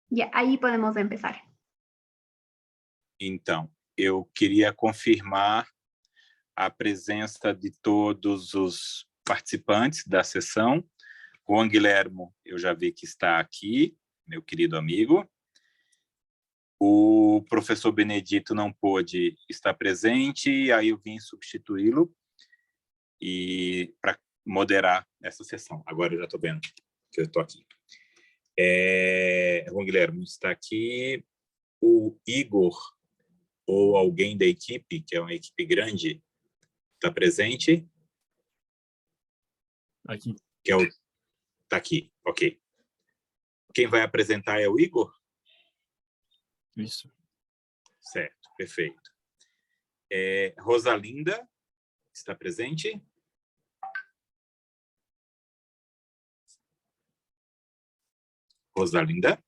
Ya, ahí podemos empezar. Então, eu queria confirmar a presença de todos os participantes da sessão. Juan Guilhermo, eu já vi que está aqui, meu querido amigo. O professor Benedito não pôde estar presente, aí eu vim substituí-lo e para moderar essa sessão. Agora eu já estou vendo que eu estou aqui. Juan Guilhermo está aqui. O Igor, ou alguém da equipe, que é uma equipe grande, está presente? Aqui. Está aqui, ok. Quem vai apresentar é o Igor? Isso. Certo, perfeito. Rosalinda está presente? Rosalinda?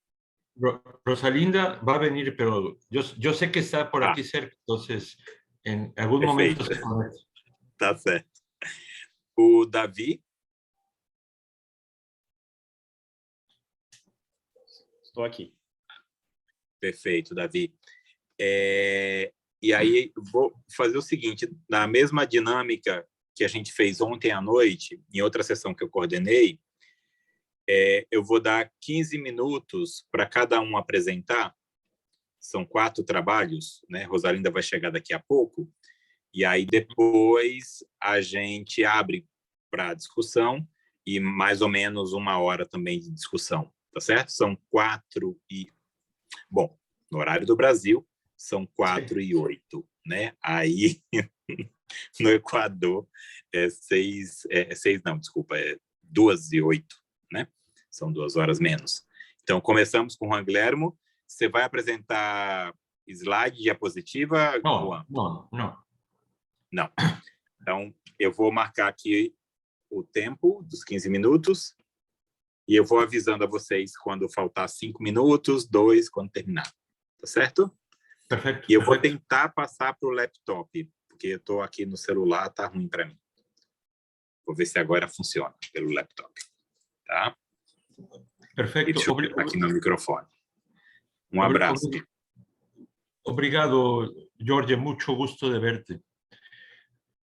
Rosalinda va a venir, pero yo sé que está por aquí cerca, entonces en algún momento se conecta. Tá certo. O Davi? Estou aqui. Perfeito, Davi. E aí, vou fazer o seguinte, na mesma dinâmica que a gente fez ontem à noite, em outra sessão que eu coordenei, eu vou dar 15 minutos para cada um apresentar. São 4 trabalhos, né? Rosalinda vai chegar daqui a pouco. E aí, depois, a gente abre para discussão e mais ou menos 1 hora também de discussão, tá certo? São 4 e... Bom, no horário do Brasil, são 4:08, né? Aí, no Equador, é 2:08, né? São 2 horas menos. Então, começamos com o Juan Guilhermo. Você vai apresentar slide, diapositiva? Não. Não. Então, eu vou marcar aqui o tempo dos 15 minutos e eu vou avisando a vocês quando faltar 5 minutos, 2, quando terminar. Tá certo? Perfeito. E eu vou tentar passar para o laptop, porque eu estou aqui no celular, tá ruim para mim. Vou ver se agora funciona pelo laptop. Tá? Perfeito. Deixa eu botar aqui no microfone. Um abraço. Obrigado, Jorge. Mucho gusto de verte.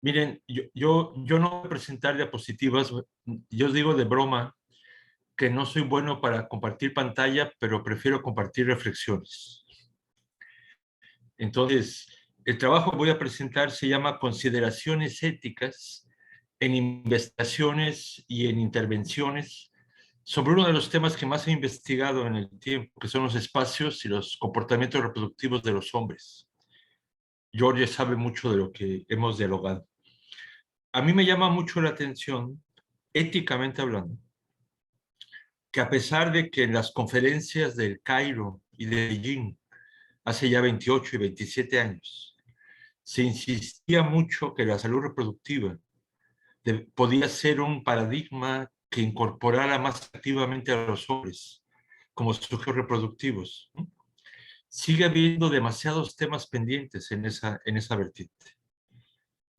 Miren, yo no voy a presentar diapositivas. Yo digo de broma que no soy bueno para compartir pantalla, pero prefiero compartir reflexiones. Entonces, el trabajo que voy a presentar se llama Consideraciones éticas en investigaciones y en intervenciones sobre uno de los temas que más he investigado en el tiempo, que son los espacios y los comportamientos reproductivos de los hombres. Jorge sabe mucho de lo que hemos dialogado. A mí me llama mucho la atención, éticamente hablando, que a pesar de que en las conferencias del Cairo y de Beijing, hace ya 28 y 27 años, se insistía mucho que la salud reproductiva podía ser un paradigma que incorporara más activamente a los hombres como sujetos reproductivos. Sigue habiendo demasiados temas pendientes en esa vertiente.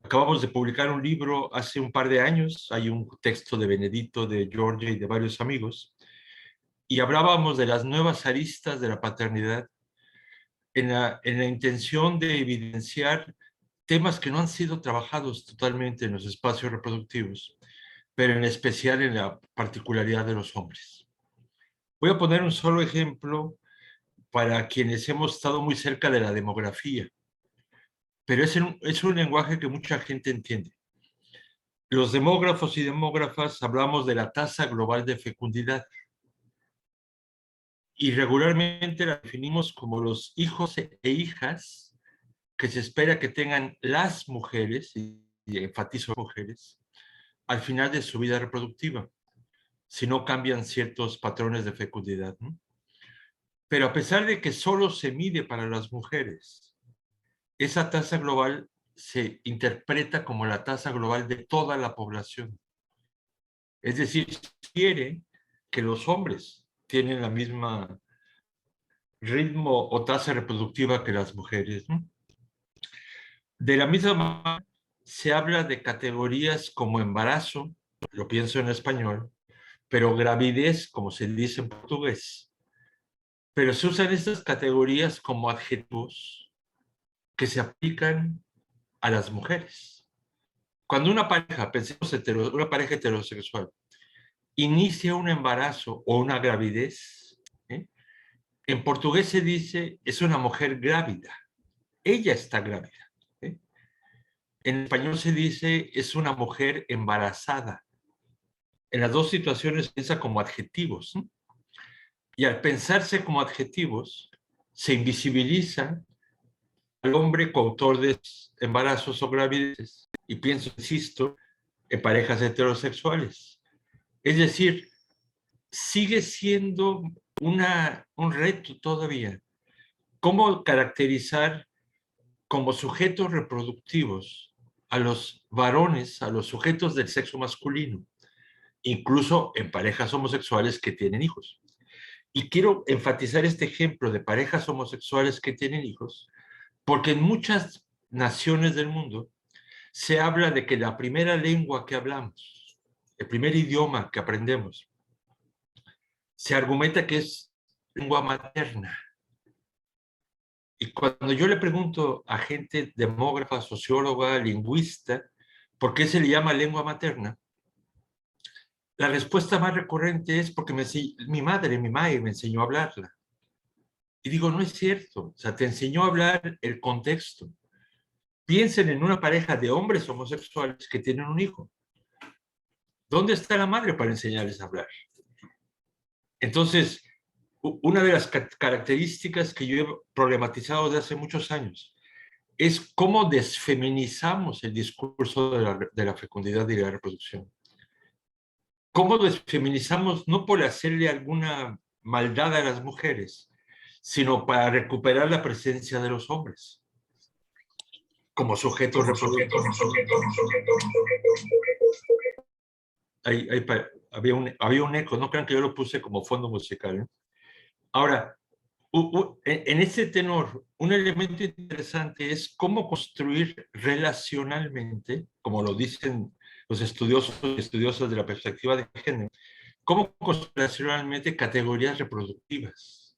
Acabamos de publicar un libro hace un par de años, hay un texto de Benedito, de Jorge y de varios amigos, y hablábamos de las nuevas aristas de la paternidad en la intención de evidenciar temas que no han sido trabajados totalmente en los espacios reproductivos, pero en especial en la particularidad de los hombres. Voy a poner un solo ejemplo para quienes hemos estado muy cerca de la demografía, pero es un lenguaje que mucha gente entiende. Los demógrafos y demógrafas hablamos de la tasa global de fecundidad y regularmente la definimos como los hijos e hijas que se espera que tengan las mujeres, y enfatizo mujeres, al final de su vida reproductiva, si no cambian ciertos patrones de fecundidad, ¿no? Pero a pesar de que solo se mide para las mujeres, esa tasa global se interpreta como la tasa global de toda la población. Es decir, quiere que los hombres tienen la misma ritmo o tasa reproductiva que las mujeres, ¿no? De la misma manera, se habla de categorías como embarazo, lo pienso en español, pero gravidez, como se dice en portugués. pero se usan estas categorías como adjetivos que se aplican a las mujeres. Cuando una pareja, pensemos una pareja heterosexual, inicia un embarazo o una gravidez, ¿eh? En portugués se dice es una mujer grávida. Ella está grávida. ¿Eh? En español se dice es una mujer embarazada. En las dos situaciones se piensa como adjetivos. ¿Eh? Y al pensarse como adjetivos, se invisibiliza al hombre coautor de embarazos o gravideces. Y pienso, insisto, en parejas heterosexuales. Es decir, sigue siendo un reto todavía. ¿Cómo caracterizar como sujetos reproductivos a los varones, a los sujetos del sexo masculino, incluso en parejas homosexuales que tienen hijos? Y quiero enfatizar este ejemplo de parejas homosexuales que tienen hijos, porque en muchas naciones del mundo se habla de que la primera lengua que hablamos, el primer idioma que aprendemos, se argumenta que es lengua materna. Y cuando yo le pregunto a gente demógrafa, socióloga, lingüista, ¿por qué se le llama lengua materna? La respuesta más recurrente es porque mi madre me enseñó a hablarla. Y digo, no es cierto. O sea, te enseñó a hablar el contexto. Piensen en una pareja de hombres homosexuales que tienen un hijo. ¿Dónde está la madre para enseñarles a hablar? Entonces, una de las características que yo he problematizado desde hace muchos años es cómo desfeminizamos el discurso de la fecundidad y la reproducción. Cómo desfeminizamos no por hacerle alguna maldad a las mujeres, sino para recuperar la presencia de los hombres como sujetos reproductivos. Había un eco, no crean que yo lo puse como fondo musical. Ahora, en ese tenor, un elemento interesante es cómo construir relacionalmente, como lo dicen los estudiosos y estudiosas de la perspectiva de género, cómo construir relacionalmente categorías reproductivas.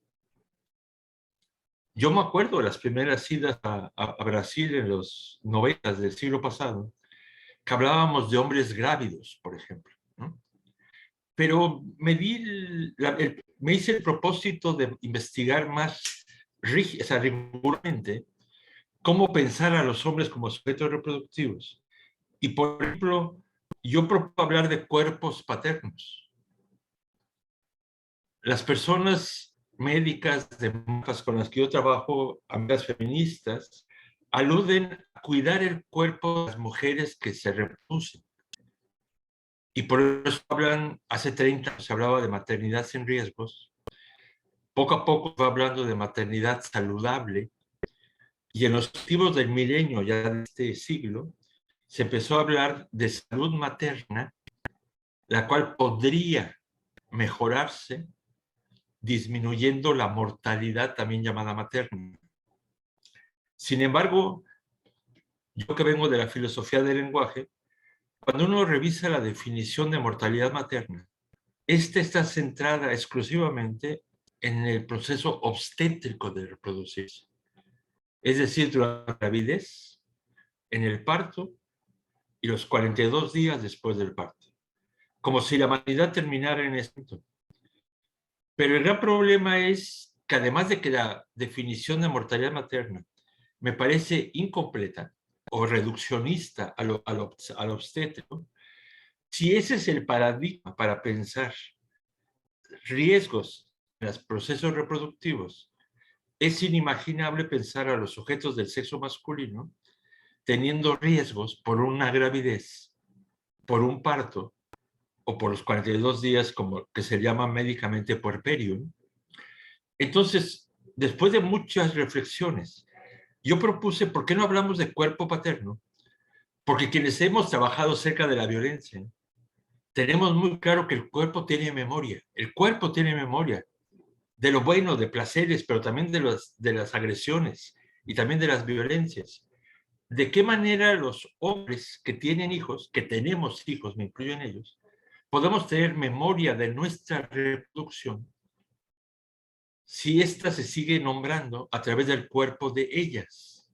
Yo me acuerdo de las primeras idas a Brasil en los 90 del siglo pasado, que hablábamos de hombres grávidos, por ejemplo, ¿no? Pero me hice el propósito de investigar más rigurosamente cómo pensar a los hombres como sujetos reproductivos. Y, por ejemplo, yo propongo hablar de cuerpos paternos. Las personas médicas con las que yo trabajo, amigas feministas, aluden a cuidar el cuerpo de las mujeres que se reproducen. Y por eso hace 30 años se hablaba de maternidad sin riesgos. Poco a poco va hablando de maternidad saludable. Y en los objetivos del milenio, ya de este siglo, se empezó a hablar de salud materna, la cual podría mejorarse disminuyendo la mortalidad también llamada materna. Sin embargo, yo que vengo de la filosofía del lenguaje, cuando uno revisa la definición de mortalidad materna, esta está centrada exclusivamente en el proceso obstétrico de reproducirse. Es decir, durante la gravidez, en el parto y los 42 días después del parto. Como si la maternidad terminara en ese momento. Pero el gran problema es que además de que la definición de mortalidad materna me parece incompleta o reduccionista al obstétrico, si ese es el paradigma para pensar riesgos en los procesos reproductivos, es inimaginable pensar a los sujetos del sexo masculino teniendo riesgos por una gravidez, por un parto o por los 42 días, como que se llama médicamente puerperio. Entonces, después de muchas reflexiones, yo propuse, ¿por qué no hablamos de cuerpo paterno? Porque quienes hemos trabajado cerca de la violencia, tenemos muy claro que el cuerpo tiene memoria. El cuerpo tiene memoria de lo bueno, de placeres, pero también de las agresiones y también de las violencias. ¿De qué manera los hombres que tienen hijos, que tenemos hijos, me incluyo en ellos, podemos tener memoria de nuestra reproducción si ésta se sigue nombrando a través del cuerpo de ellas.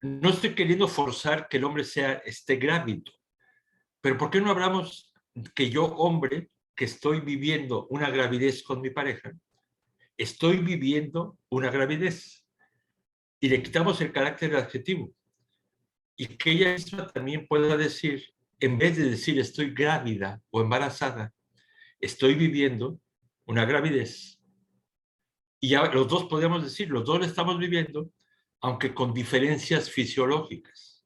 No estoy queriendo forzar que el hombre esté grávido, pero ¿por qué no hablamos que yo, hombre, que estoy viviendo una gravidez con mi pareja, estoy viviendo una gravidez? Y le quitamos el carácter adjetivo. Y que ella misma también pueda decir, en vez de decir estoy grávida o embarazada, estoy viviendo una gravidez. Y ya los dos podríamos decir, los dos lo estamos viviendo, aunque con diferencias fisiológicas.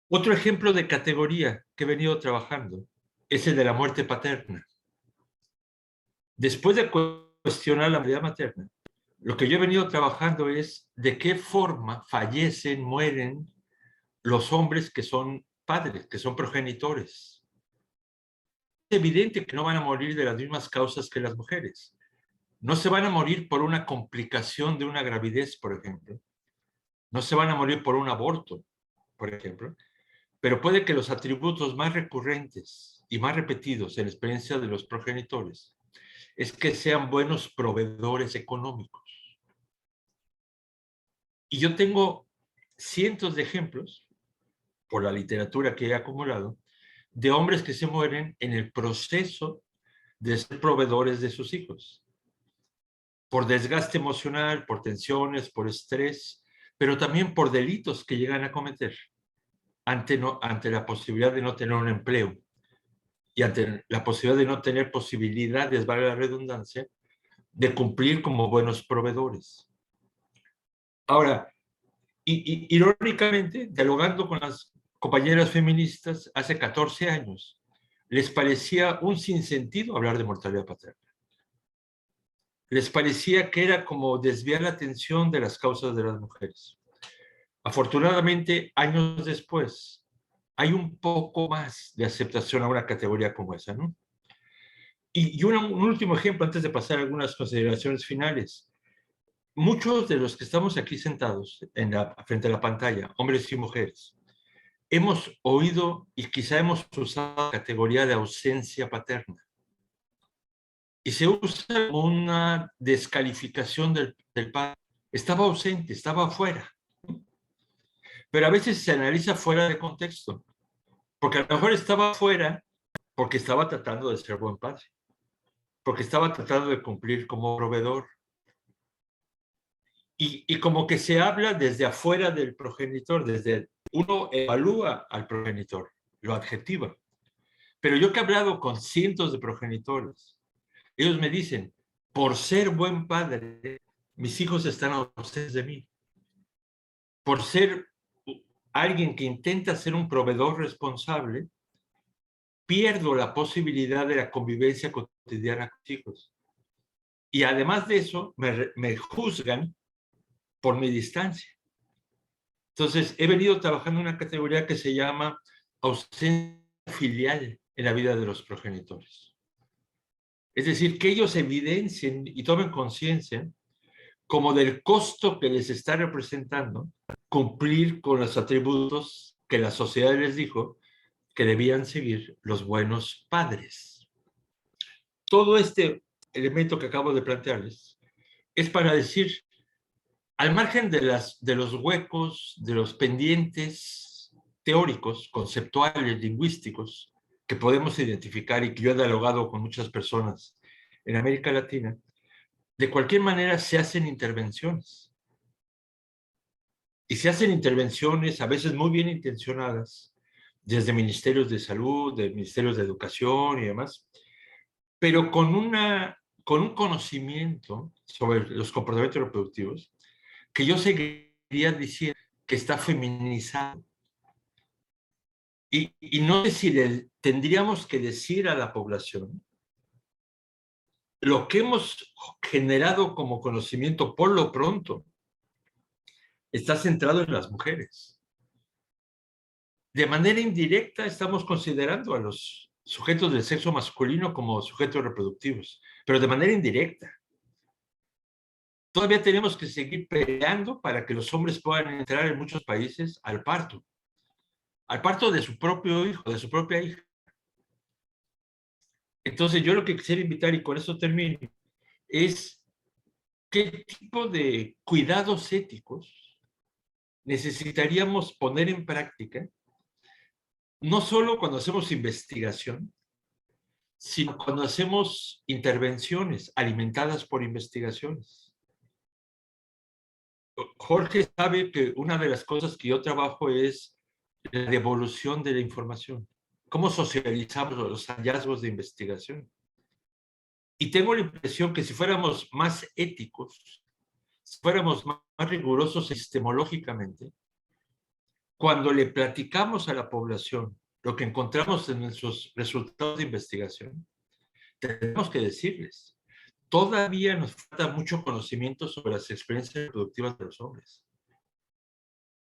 Otro ejemplo de categoría que he venido trabajando es el de la muerte paterna. Después de cuestionar la vida materna, lo que yo he venido trabajando es de qué forma fallecen, mueren los hombres que son padres, que son progenitores. Es evidente que no van a morir de las mismas causas que las mujeres. No se van a morir por una complicación de una gravidez, por ejemplo. No se van a morir por un aborto, por ejemplo. Pero puede que los atributos más recurrentes y más repetidos en la experiencia de los progenitores es que sean buenos proveedores económicos. Y yo tengo cientos de ejemplos, por la literatura que he acumulado, de hombres que se mueren en el proceso de ser proveedores de sus hijos. Por desgaste emocional, por tensiones, por estrés, pero también por delitos que llegan a cometer ante la posibilidad de no tener un empleo y ante la posibilidad de no tener posibilidades, valga la redundancia, de cumplir como buenos proveedores. Ahora, irónicamente, dialogando con las compañeras feministas hace 14 años, les parecía un sinsentido hablar de mortalidad paterna. Les parecía que era como desviar la atención de las causas de las mujeres. Afortunadamente, años después, hay un poco más de aceptación a una categoría como esa, ¿no? Y un último ejemplo antes de pasar a algunas consideraciones finales. Muchos de los que estamos aquí sentados frente a la pantalla, hombres y mujeres, hemos oído y quizá hemos usado la categoría de ausencia paterna. Y se usa como una descalificación del padre. Estaba ausente, estaba afuera. Pero a veces se analiza fuera de contexto. Porque a lo mejor estaba afuera porque estaba tratando de ser buen padre. Porque estaba tratando de cumplir como proveedor. Y como que se habla desde afuera del progenitor, uno evalúa al progenitor, lo adjetiva. Pero yo que he hablado con cientos de progenitores, ellos me dicen, por ser buen padre, mis hijos están ausentes de mí. Por ser alguien que intenta ser un proveedor responsable, pierdo la posibilidad de la convivencia cotidiana con los hijos. Y además de eso, me juzgan por mi distancia. Entonces, he venido trabajando en una categoría que se llama ausencia filial en la vida de los progenitores. Es decir, que ellos evidencien y tomen conciencia como del costo que les está representando cumplir con los atributos que la sociedad les dijo que debían seguir los buenos padres. Todo este elemento que acabo de plantearles es para decir, al margen de los huecos, de los pendientes teóricos, conceptuales, lingüísticos, que podemos identificar y que yo he dialogado con muchas personas en América Latina, de cualquier manera se hacen intervenciones. Y se hacen intervenciones a veces muy bien intencionadas, desde ministerios de salud, de ministerios de educación y demás, pero con un conocimiento sobre los comportamientos reproductivos que yo seguiría diciendo que está feminizado. Y no sé si tendríamos que decir a la población lo que hemos generado como conocimiento por lo pronto está centrado en las mujeres. De manera indirecta estamos considerando a los sujetos del sexo masculino como sujetos reproductivos, pero de manera indirecta. Todavía tenemos que seguir peleando para que los hombres puedan entrar en muchos países al parto de su propio hijo, de su propia hija. Entonces, yo lo que quisiera invitar, y con eso termino, es qué tipo de cuidados éticos necesitaríamos poner en práctica, no solo cuando hacemos investigación, sino cuando hacemos intervenciones alimentadas por investigaciones. Jorge sabe que una de las cosas que yo trabajo es la devolución de la información. ¿Cómo socializamos los hallazgos de investigación? Y tengo la impresión que si fuéramos más éticos, si fuéramos más rigurosos epistemológicamente, cuando le platicamos a la población lo que encontramos en nuestros resultados de investigación, tenemos que decirles, todavía nos falta mucho conocimiento sobre las experiencias reproductivas de los hombres.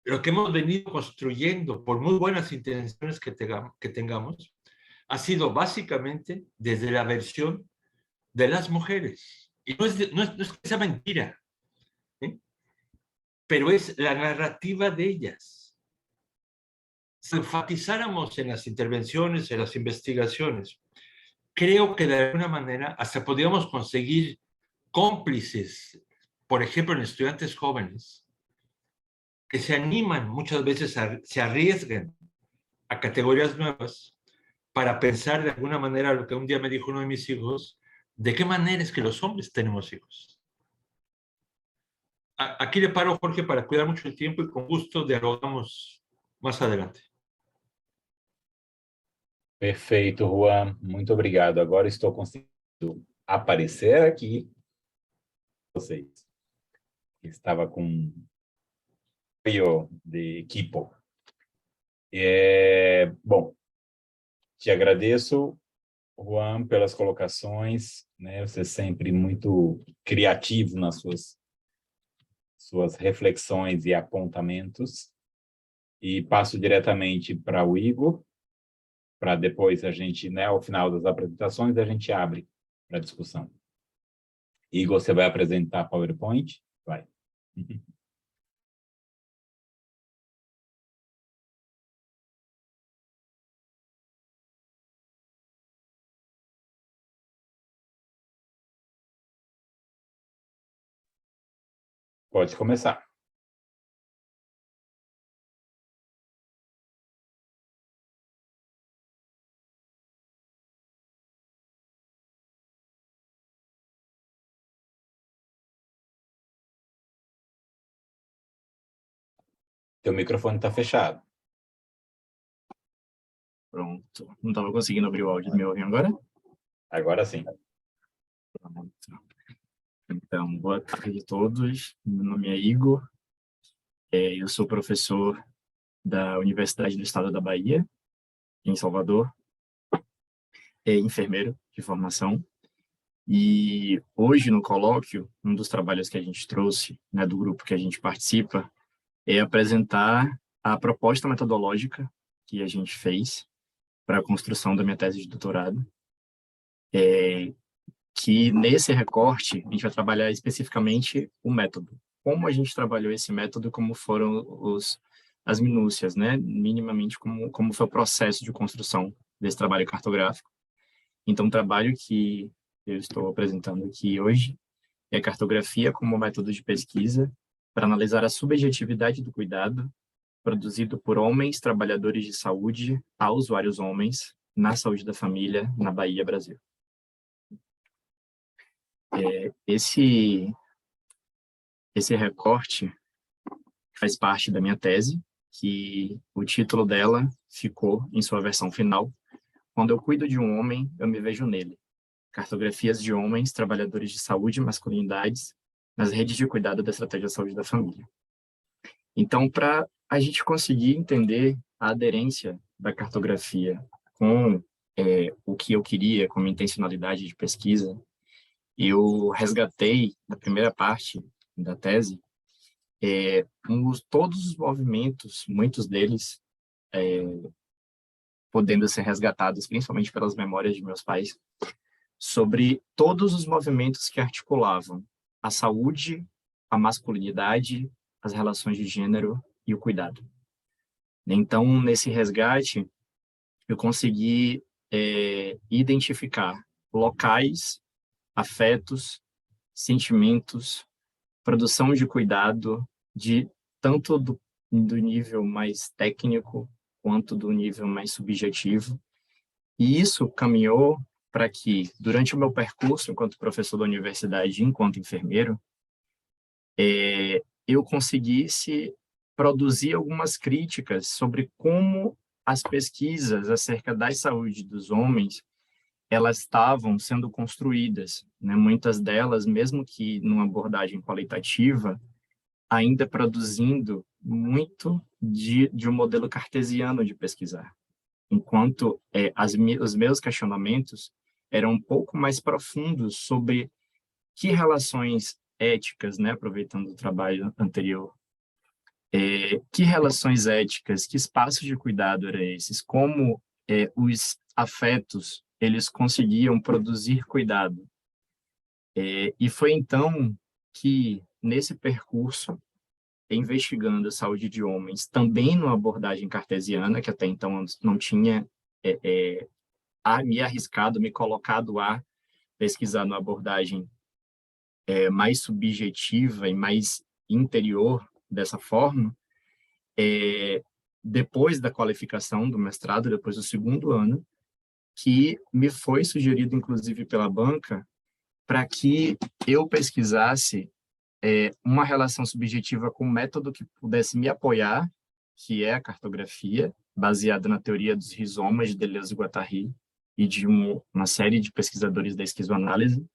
Lo que hemos venido construyendo, por muy buenas intenciones que tengamos, ha sido básicamente desde la versión de las mujeres. Y no es que sea mentira, ¿sí? Pero es la narrativa de ellas. Si enfatizáramos en las intervenciones, en las investigaciones, creo que de alguna manera hasta podríamos conseguir cómplices, por ejemplo, en estudiantes jóvenes, que se animan muchas veces, se arriesgan a categorías nuevas para pensar de alguna manera lo que un día me dijo uno de mis hijos, ¿de qué manera es que los hombres tenemos hijos? Aquí le paro, Jorge, para cuidar mucho el tiempo y con gusto dialogamos más adelante. Perfeito, Juan. Muito obrigado. Agora estou conseguindo aparecer aqui. Vocês. Estava com apoio de equipo. Bom, te agradeço, Juan, pelas colocações, né? Você é sempre muito criativo nas suas reflexões e apontamentos. E passo diretamente para o Igor, para depois a gente, né, ao final das apresentações, a gente abre para discussão. Igor, você vai apresentar PowerPoint? Vai. Pode começar. Teu microfone está fechado. Pronto. Não estava conseguindo abrir o áudio. Me ouvem agora? Agora sim. Pronto. Então, boa tarde a todos. Meu nome é Igor. Eu sou professor da Universidade do Estado da Bahia, em Salvador. Enfermeiro de formação. E hoje, no colóquio, um dos trabalhos que a gente trouxe, né, do grupo que a gente participa, é apresentar a proposta metodológica que a gente fez para a construção da minha tese de doutorado, que nesse recorte a gente vai trabalhar especificamente o método. Como a gente trabalhou esse método, como foram as minúcias, né? Minimamente como foi o processo de construção desse trabalho cartográfico. Então, o trabalho que eu estou apresentando aqui hoje é cartografia como método de pesquisa para analisar a subjetividade do cuidado produzido por homens trabalhadores de saúde a usuários homens na saúde da família na Bahia, Brasil. Esse recorte faz parte da minha tese, que o título dela ficou em sua versão final: Quando eu cuido de um homem, eu me vejo nele. Cartografias de homens trabalhadores de saúde e masculinidades nas redes de cuidado da estratégia de saúde da família. Então, para a gente conseguir entender a aderência da cartografia com o que eu queria, como intencionalidade de pesquisa, eu resgatei, na primeira parte da tese, todos os movimentos, muitos deles podendo ser resgatados, principalmente pelas memórias de meus pais, sobre todos os movimentos que articulavam a saúde, a masculinidade, as relações de gênero e o cuidado. Então, nesse resgate, eu consegui identificar locais, afetos, sentimentos, produção de cuidado, tanto do nível mais técnico quanto do nível mais subjetivo. E isso caminhou para que, durante o meu percurso enquanto professor da universidade e enquanto enfermeiro, eu conseguisse produzir algumas críticas sobre como as pesquisas acerca da saúde dos homens elas estavam sendo construídas, né? Muitas delas, mesmo que numa abordagem qualitativa, ainda produzindo muito de um modelo cartesiano de pesquisar, enquanto os meus questionamentos eram um pouco mais profundos sobre que relações éticas, né, aproveitando o trabalho anterior, que relações éticas, que espaços de cuidado eram esses, como os afetos eles conseguiam produzir cuidado. E foi então que, nesse percurso, investigando a saúde de homens, também numa abordagem cartesiana, que até então não tinha me arriscado, me colocado a pesquisar numa abordagem mais subjetiva e mais interior dessa forma, depois da qualificação do mestrado, depois do segundo ano, que me foi sugerido, inclusive, pela banca, para que eu pesquisasse uma relação subjetiva com um método que pudesse me apoiar, que é a cartografia, baseada na teoria dos rizomas de Deleuze e Guattari, e de uma série de pesquisadores da esquizoanálise,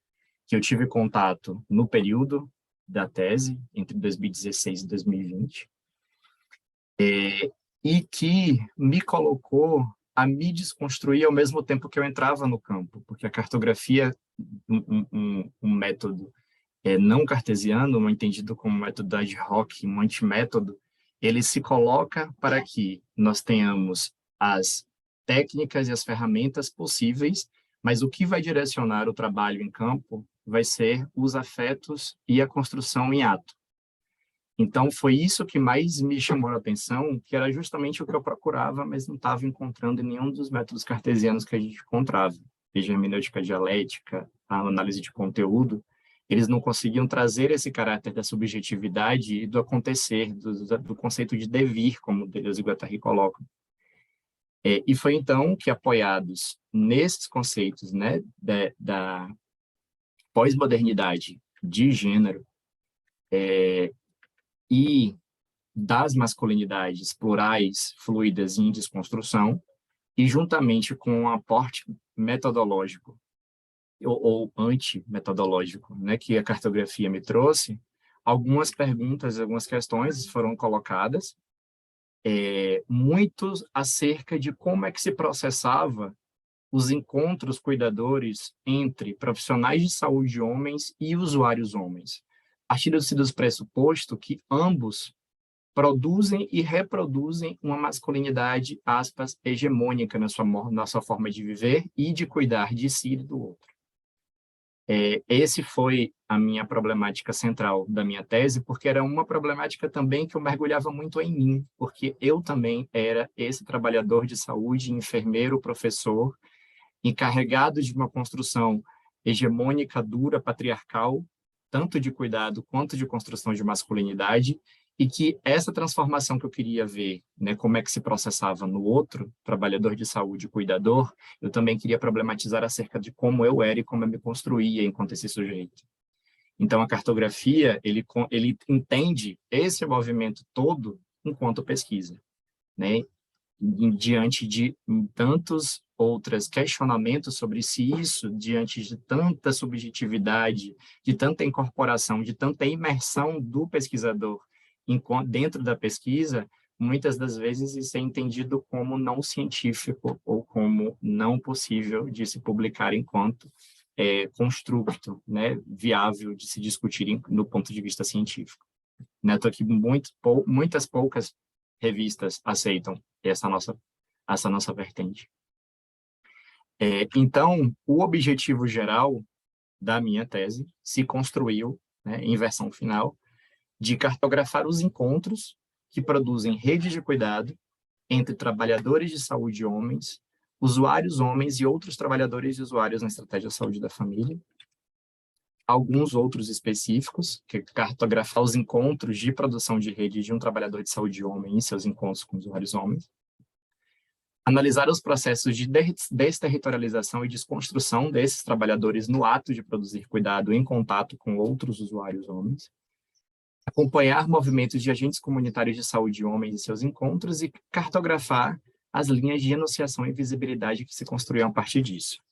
que eu tive contato no período da tese, entre 2016 e 2020, e que me colocou a me desconstruir ao mesmo tempo que eu entrava no campo, porque a cartografia, um método não cartesiano, entendido como método ad hoc, um antimétodo, ele se coloca para que nós tenhamos as técnicas e as ferramentas possíveis, mas o que vai direcionar o trabalho em campo vai ser os afetos e a construção em ato. Então, foi isso que mais me chamou a atenção, que era justamente o que eu procurava, mas não estava encontrando em nenhum dos métodos cartesianos que a gente encontrava. Seja a hermenêutica dialética, a análise de conteúdo, eles não conseguiam trazer esse caráter da subjetividade e do acontecer, do conceito de devir, como Deleuze e Guattari colocam. E foi então que, apoiados nesses conceitos, né, da pós-modernidade de gênero, e das masculinidades plurais, fluidas e em desconstrução, e juntamente com um aporte metodológico ou anti-metodológico, né, que a cartografia me trouxe, algumas perguntas, algumas questões foram colocadas, muitos acerca de como é que se processava os encontros cuidadores entre profissionais de saúde homens e usuários homens, partindo-se do pressuposto que ambos produzem e reproduzem uma masculinidade, aspas, hegemônica na sua forma de viver e de cuidar de si e do outro. Esse foi a minha problemática central da minha tese, porque era uma problemática também que eu mergulhava muito em mim, porque eu também era esse trabalhador de saúde, enfermeiro, professor, encarregado de uma construção hegemônica, dura, patriarcal, tanto de cuidado quanto de construção de masculinidade, e que essa transformação que eu queria ver, né, como é que se processava no outro, trabalhador de saúde, cuidador, eu também queria problematizar acerca de como eu era e como eu me construía enquanto esse sujeito. Então, a cartografia, ele entende esse movimento todo enquanto pesquisa, né? Diante de tantos outros questionamentos sobre se isso, diante de tanta subjetividade, de tanta incorporação, de tanta imersão do pesquisador dentro da pesquisa, muitas das vezes isso é entendido como não científico ou como não possível de se publicar enquanto construto, né, viável de se discutir no ponto de vista científico. Estou aqui, muitas poucas revistas aceitam essa nossa vertente. Então, o objetivo geral da minha tese se construiu, né, em versão final, de cartografar os encontros que produzem redes de cuidado entre trabalhadores de saúde homens, usuários homens e outros trabalhadores e usuários na estratégia de saúde da família. Alguns outros específicos, que é cartografar os encontros de produção de rede de um trabalhador de saúde homem e seus encontros com usuários homens. Analisar os processos de desterritorialização e desconstrução desses trabalhadores no ato de produzir cuidado em contato com outros usuários homens. Acompanhar movimentos de agentes comunitários de saúde homens e seus encontros e cartografar as linhas de enunciação e visibilidade que se construíam a partir disso.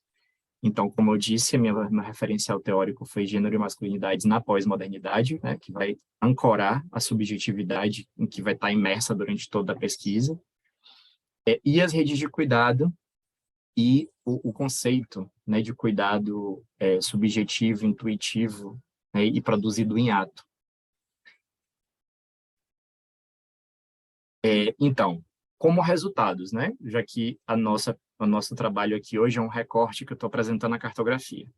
Então, como eu disse, meu referencial teórico foi Gênero e Masculinidades na Pós-Modernidade, né, que vai ancorar a subjetividade em que vai estar imersa durante toda a pesquisa, e as redes de cuidado e o conceito, né, de cuidado subjetivo, intuitivo, né, e produzido em ato. Então, como resultados, né, já que o nosso trabalho aqui hoje é um recorte que eu estou apresentando na cartografia.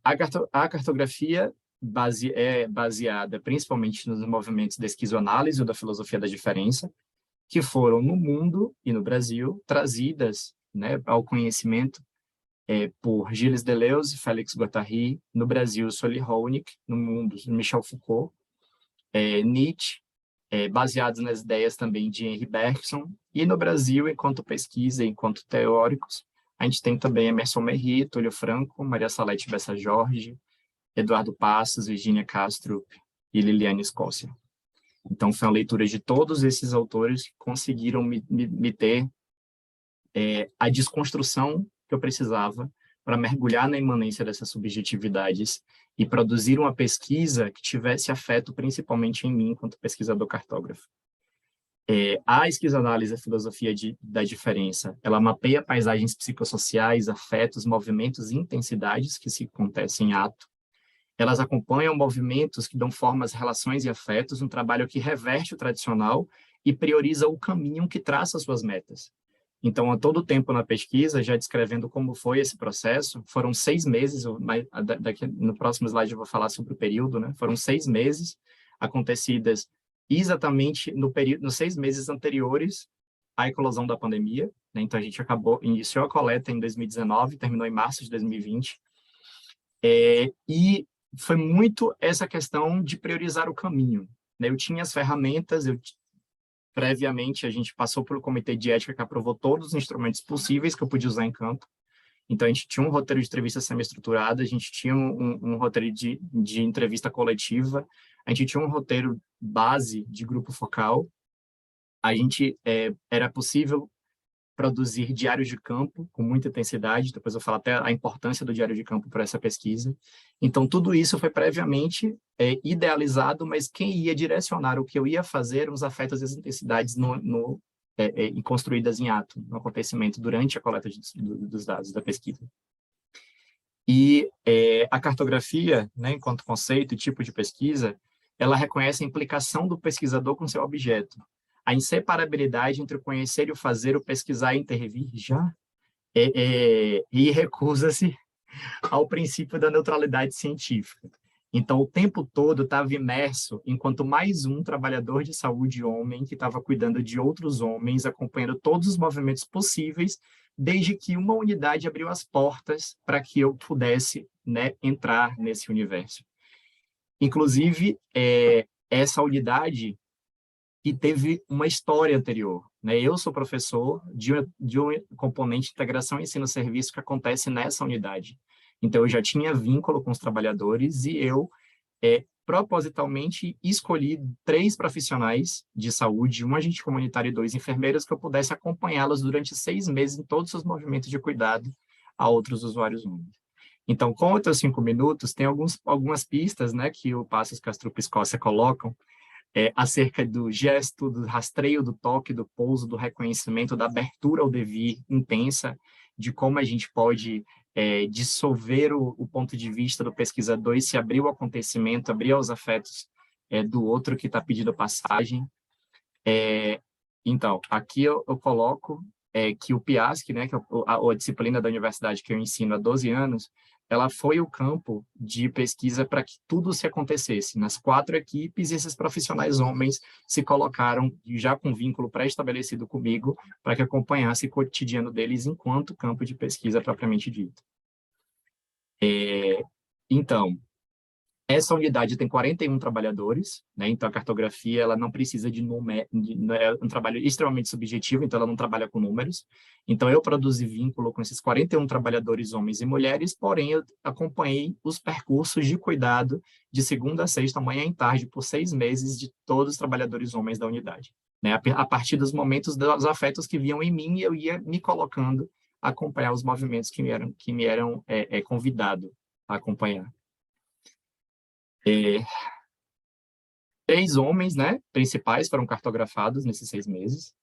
A cartografia é baseada principalmente nos movimentos da esquizoanálise ou da filosofia da diferença, que foram no mundo e no Brasil trazidas, né, ao conhecimento por Gilles Deleuze e Félix Guattari, no Brasil, Sully Honig, no mundo, Michel Foucault, Nietzsche, baseados nas ideias também de Henri Bergson, e no Brasil, enquanto pesquisa, enquanto teóricos, a gente tem também Emerson Merri, Túlio Franco, Maria Salete Bessa Jorge, Eduardo Passos, Virginia Castro e Liliane Scócia. Então, foi uma leitura de todos esses autores que conseguiram me ter a desconstrução que eu precisava para mergulhar na imanência dessas subjetividades e produzir uma pesquisa que tivesse afeto principalmente em mim, enquanto pesquisador cartógrafo. A esquizoanálise, a filosofia da diferença, ela mapeia paisagens psicossociais, afetos, movimentos e intensidades que se acontecem em ato. Elas acompanham movimentos que dão forma às relações e afetos, um trabalho que reverte o tradicional e prioriza o caminho que traça as suas metas. Então, a todo tempo na pesquisa, já descrevendo como foi esse processo, foram 6 meses, no próximo slide eu vou falar sobre o período, né? Foram 6 meses acontecidas exatamente nos 6 meses anteriores à eclosão da pandemia, né? Então, a gente iniciou a coleta em 2019, terminou em março de 2020, e foi muito essa questão de priorizar o caminho, né? Eu tinha as ferramentas, previamente a gente passou pelo comitê de ética que aprovou todos os instrumentos possíveis que eu podia usar em campo. Então, a gente tinha um roteiro de entrevista semi-estruturada, a gente tinha um roteiro de entrevista coletiva, a gente tinha um roteiro base de grupo focal, a gente era possível produzir diários de campo com muita intensidade, depois eu falo até a importância do diário de campo para essa pesquisa. Então, tudo isso foi previamente idealizado, mas quem ia direcionar o que eu ia fazer eram os afetos e as intensidades construídas em ato, no acontecimento durante a coleta dos dados da pesquisa. E a cartografia, né, enquanto conceito e tipo de pesquisa, ela reconhece a implicação do pesquisador com seu objeto, a inseparabilidade entre o conhecer e o fazer, o pesquisar e intervir já, e recusa-se ao princípio da neutralidade científica. Então, o tempo todo estava imerso enquanto mais um trabalhador de saúde homem que estava cuidando de outros homens, acompanhando todos os movimentos possíveis, desde que uma unidade abriu as portas para que eu pudesse, né, entrar nesse universo. Inclusive, essa unidade que teve uma história anterior, né? Eu sou professor de um componente de integração ensino-serviço que acontece nessa unidade. Então, eu já tinha vínculo com os trabalhadores e eu, propositalmente, escolhi 3 profissionais de saúde, um agente comunitário e 2 enfermeiros, que eu pudesse acompanhá-los durante 6 meses em todos os movimentos de cuidado a outros usuários únicos. Então, com outros 5 minutos, tem algumas pistas, né, que o Passos, Castrup e Scócia colocam, acerca do gesto, do rastreio, do toque, do pouso, do reconhecimento, da abertura ao devir intensa, de como a gente pode dissolver o ponto de vista do pesquisador e se abrir o acontecimento, abrir aos afetos do outro que está pedindo passagem. Então, aqui eu coloco que o PIASC, né, que é a disciplina da universidade que eu ensino há 12 anos, ela foi o campo de pesquisa para que tudo se acontecesse. Nas 4 equipes, esses profissionais homens se colocaram, já com vínculo pré-estabelecido comigo, para que acompanhasse o cotidiano deles enquanto campo de pesquisa propriamente dito. Então, essa unidade tem 41 trabalhadores, né? Então a cartografia ela não precisa de número, é um trabalho extremamente subjetivo, então ela não trabalha com números. Então eu produzi vínculo com esses 41 trabalhadores, homens e mulheres, porém eu acompanhei os percursos de cuidado de segunda a sexta, manhã e tarde, por 6 meses, de todos os trabalhadores homens da unidade. Né? A partir dos momentos dos afetos que vinham em mim, eu ia me colocando a acompanhar os movimentos que me eram convidado a acompanhar. 3 homens, né, principais foram cartografados nesses 6 meses,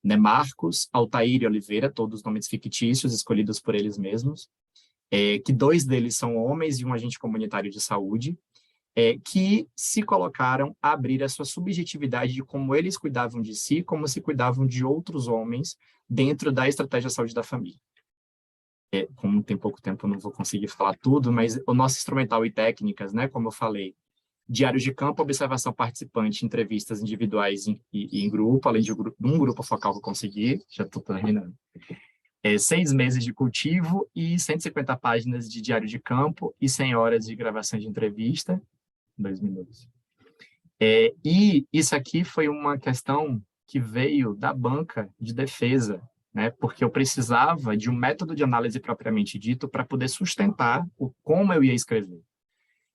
né, Marcos, Altair e Oliveira, todos nomes fictícios, escolhidos por eles mesmos, que 2 deles são homens e um agente comunitário de saúde, que se colocaram a abrir a sua subjetividade de como eles cuidavam de si, como se cuidavam de outros homens dentro da estratégia de saúde da família. Como tem pouco tempo, eu não vou conseguir falar tudo, mas o nosso instrumental e técnicas, né, como eu falei, diários de campo, observação participante, entrevistas individuais e em grupo, além de um grupo focal que eu consegui, já estou terminando. 6 meses de cultivo e 150 páginas de diário de campo e 100 horas de gravação de entrevista, 2 minutos. E isso aqui foi uma questão que veio da banca de defesa, né, porque eu precisava de um método de análise propriamente dito para poder sustentar como eu ia escrever.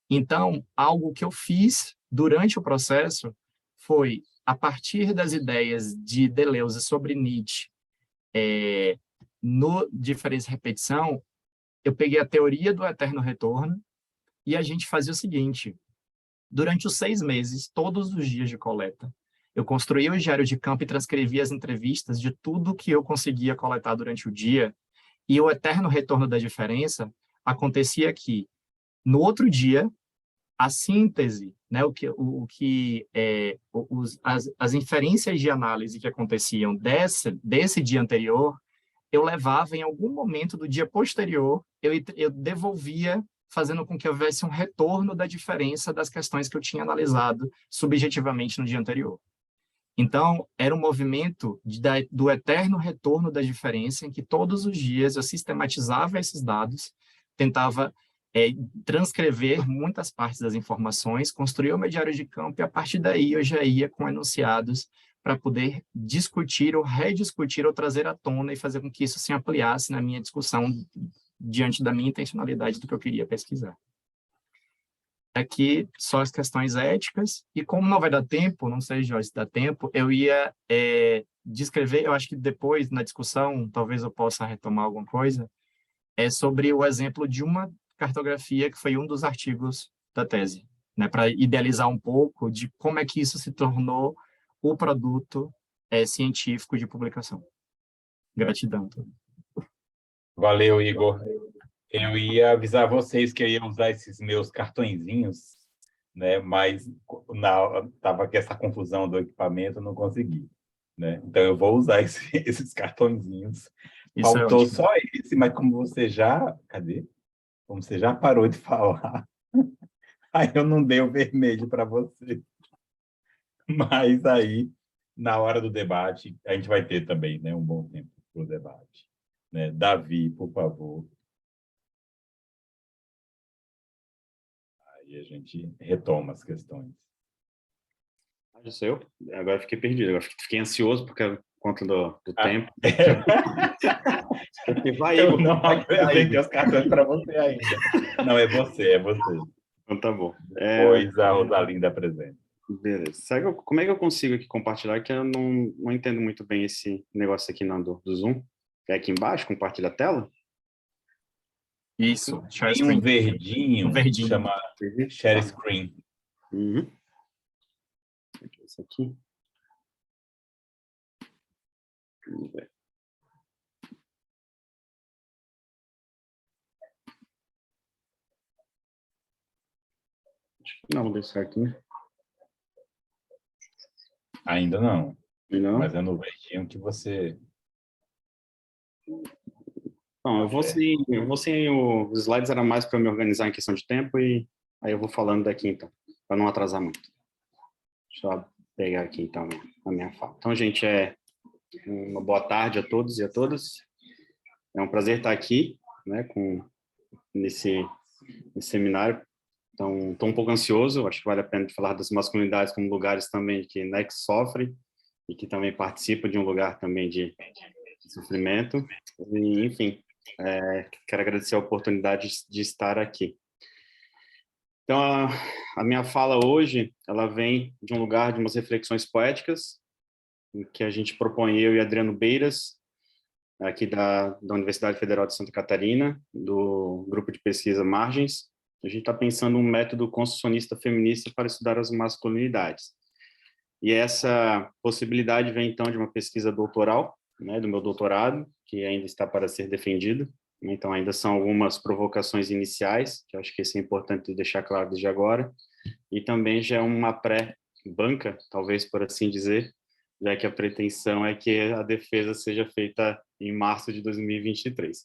Então, algo que eu fiz durante o processo foi, a partir das ideias de Deleuze sobre Nietzsche, no Diferença e Repetição, eu peguei a teoria do eterno retorno e a gente fazia o seguinte: durante os 6 meses, todos os dias de coleta, eu construía o diário de campo e transcrevia as entrevistas de tudo que eu conseguia coletar durante o dia, e o eterno retorno da diferença acontecia aqui. No outro dia, a síntese, né, as inferências de análise que aconteciam desse dia anterior, eu levava em algum momento do dia posterior, eu devolvia, fazendo com que houvesse um retorno da diferença das questões que eu tinha analisado subjetivamente no dia anterior. Então, era um movimento do eterno retorno da diferença, em que todos os dias eu sistematizava esses dados, tentava transcrever muitas partes das informações, construir o meu diário de campo, e a partir daí eu já ia com enunciados para poder discutir ou rediscutir ou trazer à tona e fazer com que isso se ampliasse na minha discussão diante da minha intencionalidade do que eu queria pesquisar. Aqui só as questões éticas, e como não vai dar tempo, não sei, Jorge, se dá tempo, eu ia descrever, eu acho que depois, na discussão, talvez eu possa retomar alguma coisa, sobre o exemplo de uma cartografia que foi um dos artigos da tese, né, para idealizar um pouco de como é que isso se tornou o produto científico de publicação. Gratidão. Valeu, Igor. Eu ia avisar vocês que eu ia usar esses meus cartõezinhos, né? Mas estava com essa confusão do equipamento, não consegui, né? Então eu vou usar esses cartõezinhos. Isso Faltou só esse, mas como você já... Cadê? Como você já parou de falar, aí eu não dei o vermelho para você. Mas aí, na hora do debate, a gente vai ter também, né, um bom tempo para o debate. Né? Davi, por favor. Aí a gente retoma as questões. Já sou eu? Agora fiquei perdido, agora fiquei ansioso por conta do tempo. Eu não apresentei os cartões para você ainda. Não, é você. Então tá bom. Depois a Rosalinda apresenta. Beleza. Como é que eu consigo aqui compartilhar? Que eu não entendo muito bem esse negócio aqui não, do Zoom. É aqui embaixo, compartilha a tela? Isso, share screen. Tem um verdinho, chama Share Screen. Uhum. Esse aqui. Vamos ver. Não, deu certo, né? Ainda não. Não? Mas é no verdinho que você... Bom, eu vou sem os slides, era mais para me organizar em questão de tempo, e aí eu vou falando daqui, então, para não atrasar muito. Deixa eu pegar aqui, então, a minha fala. Então, gente, uma boa tarde a todos e a todas. É um prazer estar aqui, né, nesse seminário. Então, estou um pouco ansioso, acho que vale a pena falar das masculinidades como lugares também que, né, que sofrem e que também participam de um lugar também de sofrimento. E, enfim, quero agradecer a oportunidade de estar aqui. Então, a minha fala hoje, ela vem de um lugar de umas reflexões poéticas, em que a gente propõe, eu e Adriano Beiras, aqui da Universidade Federal de Santa Catarina, do grupo de pesquisa Margens. A gente está pensando um método construcionista feminista para estudar as masculinidades. E essa possibilidade vem, então, de uma pesquisa doutoral, né, do meu doutorado, que ainda está para ser defendido. Então, ainda são algumas provocações iniciais, que eu acho que isso é importante deixar claro desde agora. E também já é uma pré-banca, talvez por assim dizer, já que a pretensão é que a defesa seja feita em março de 2023.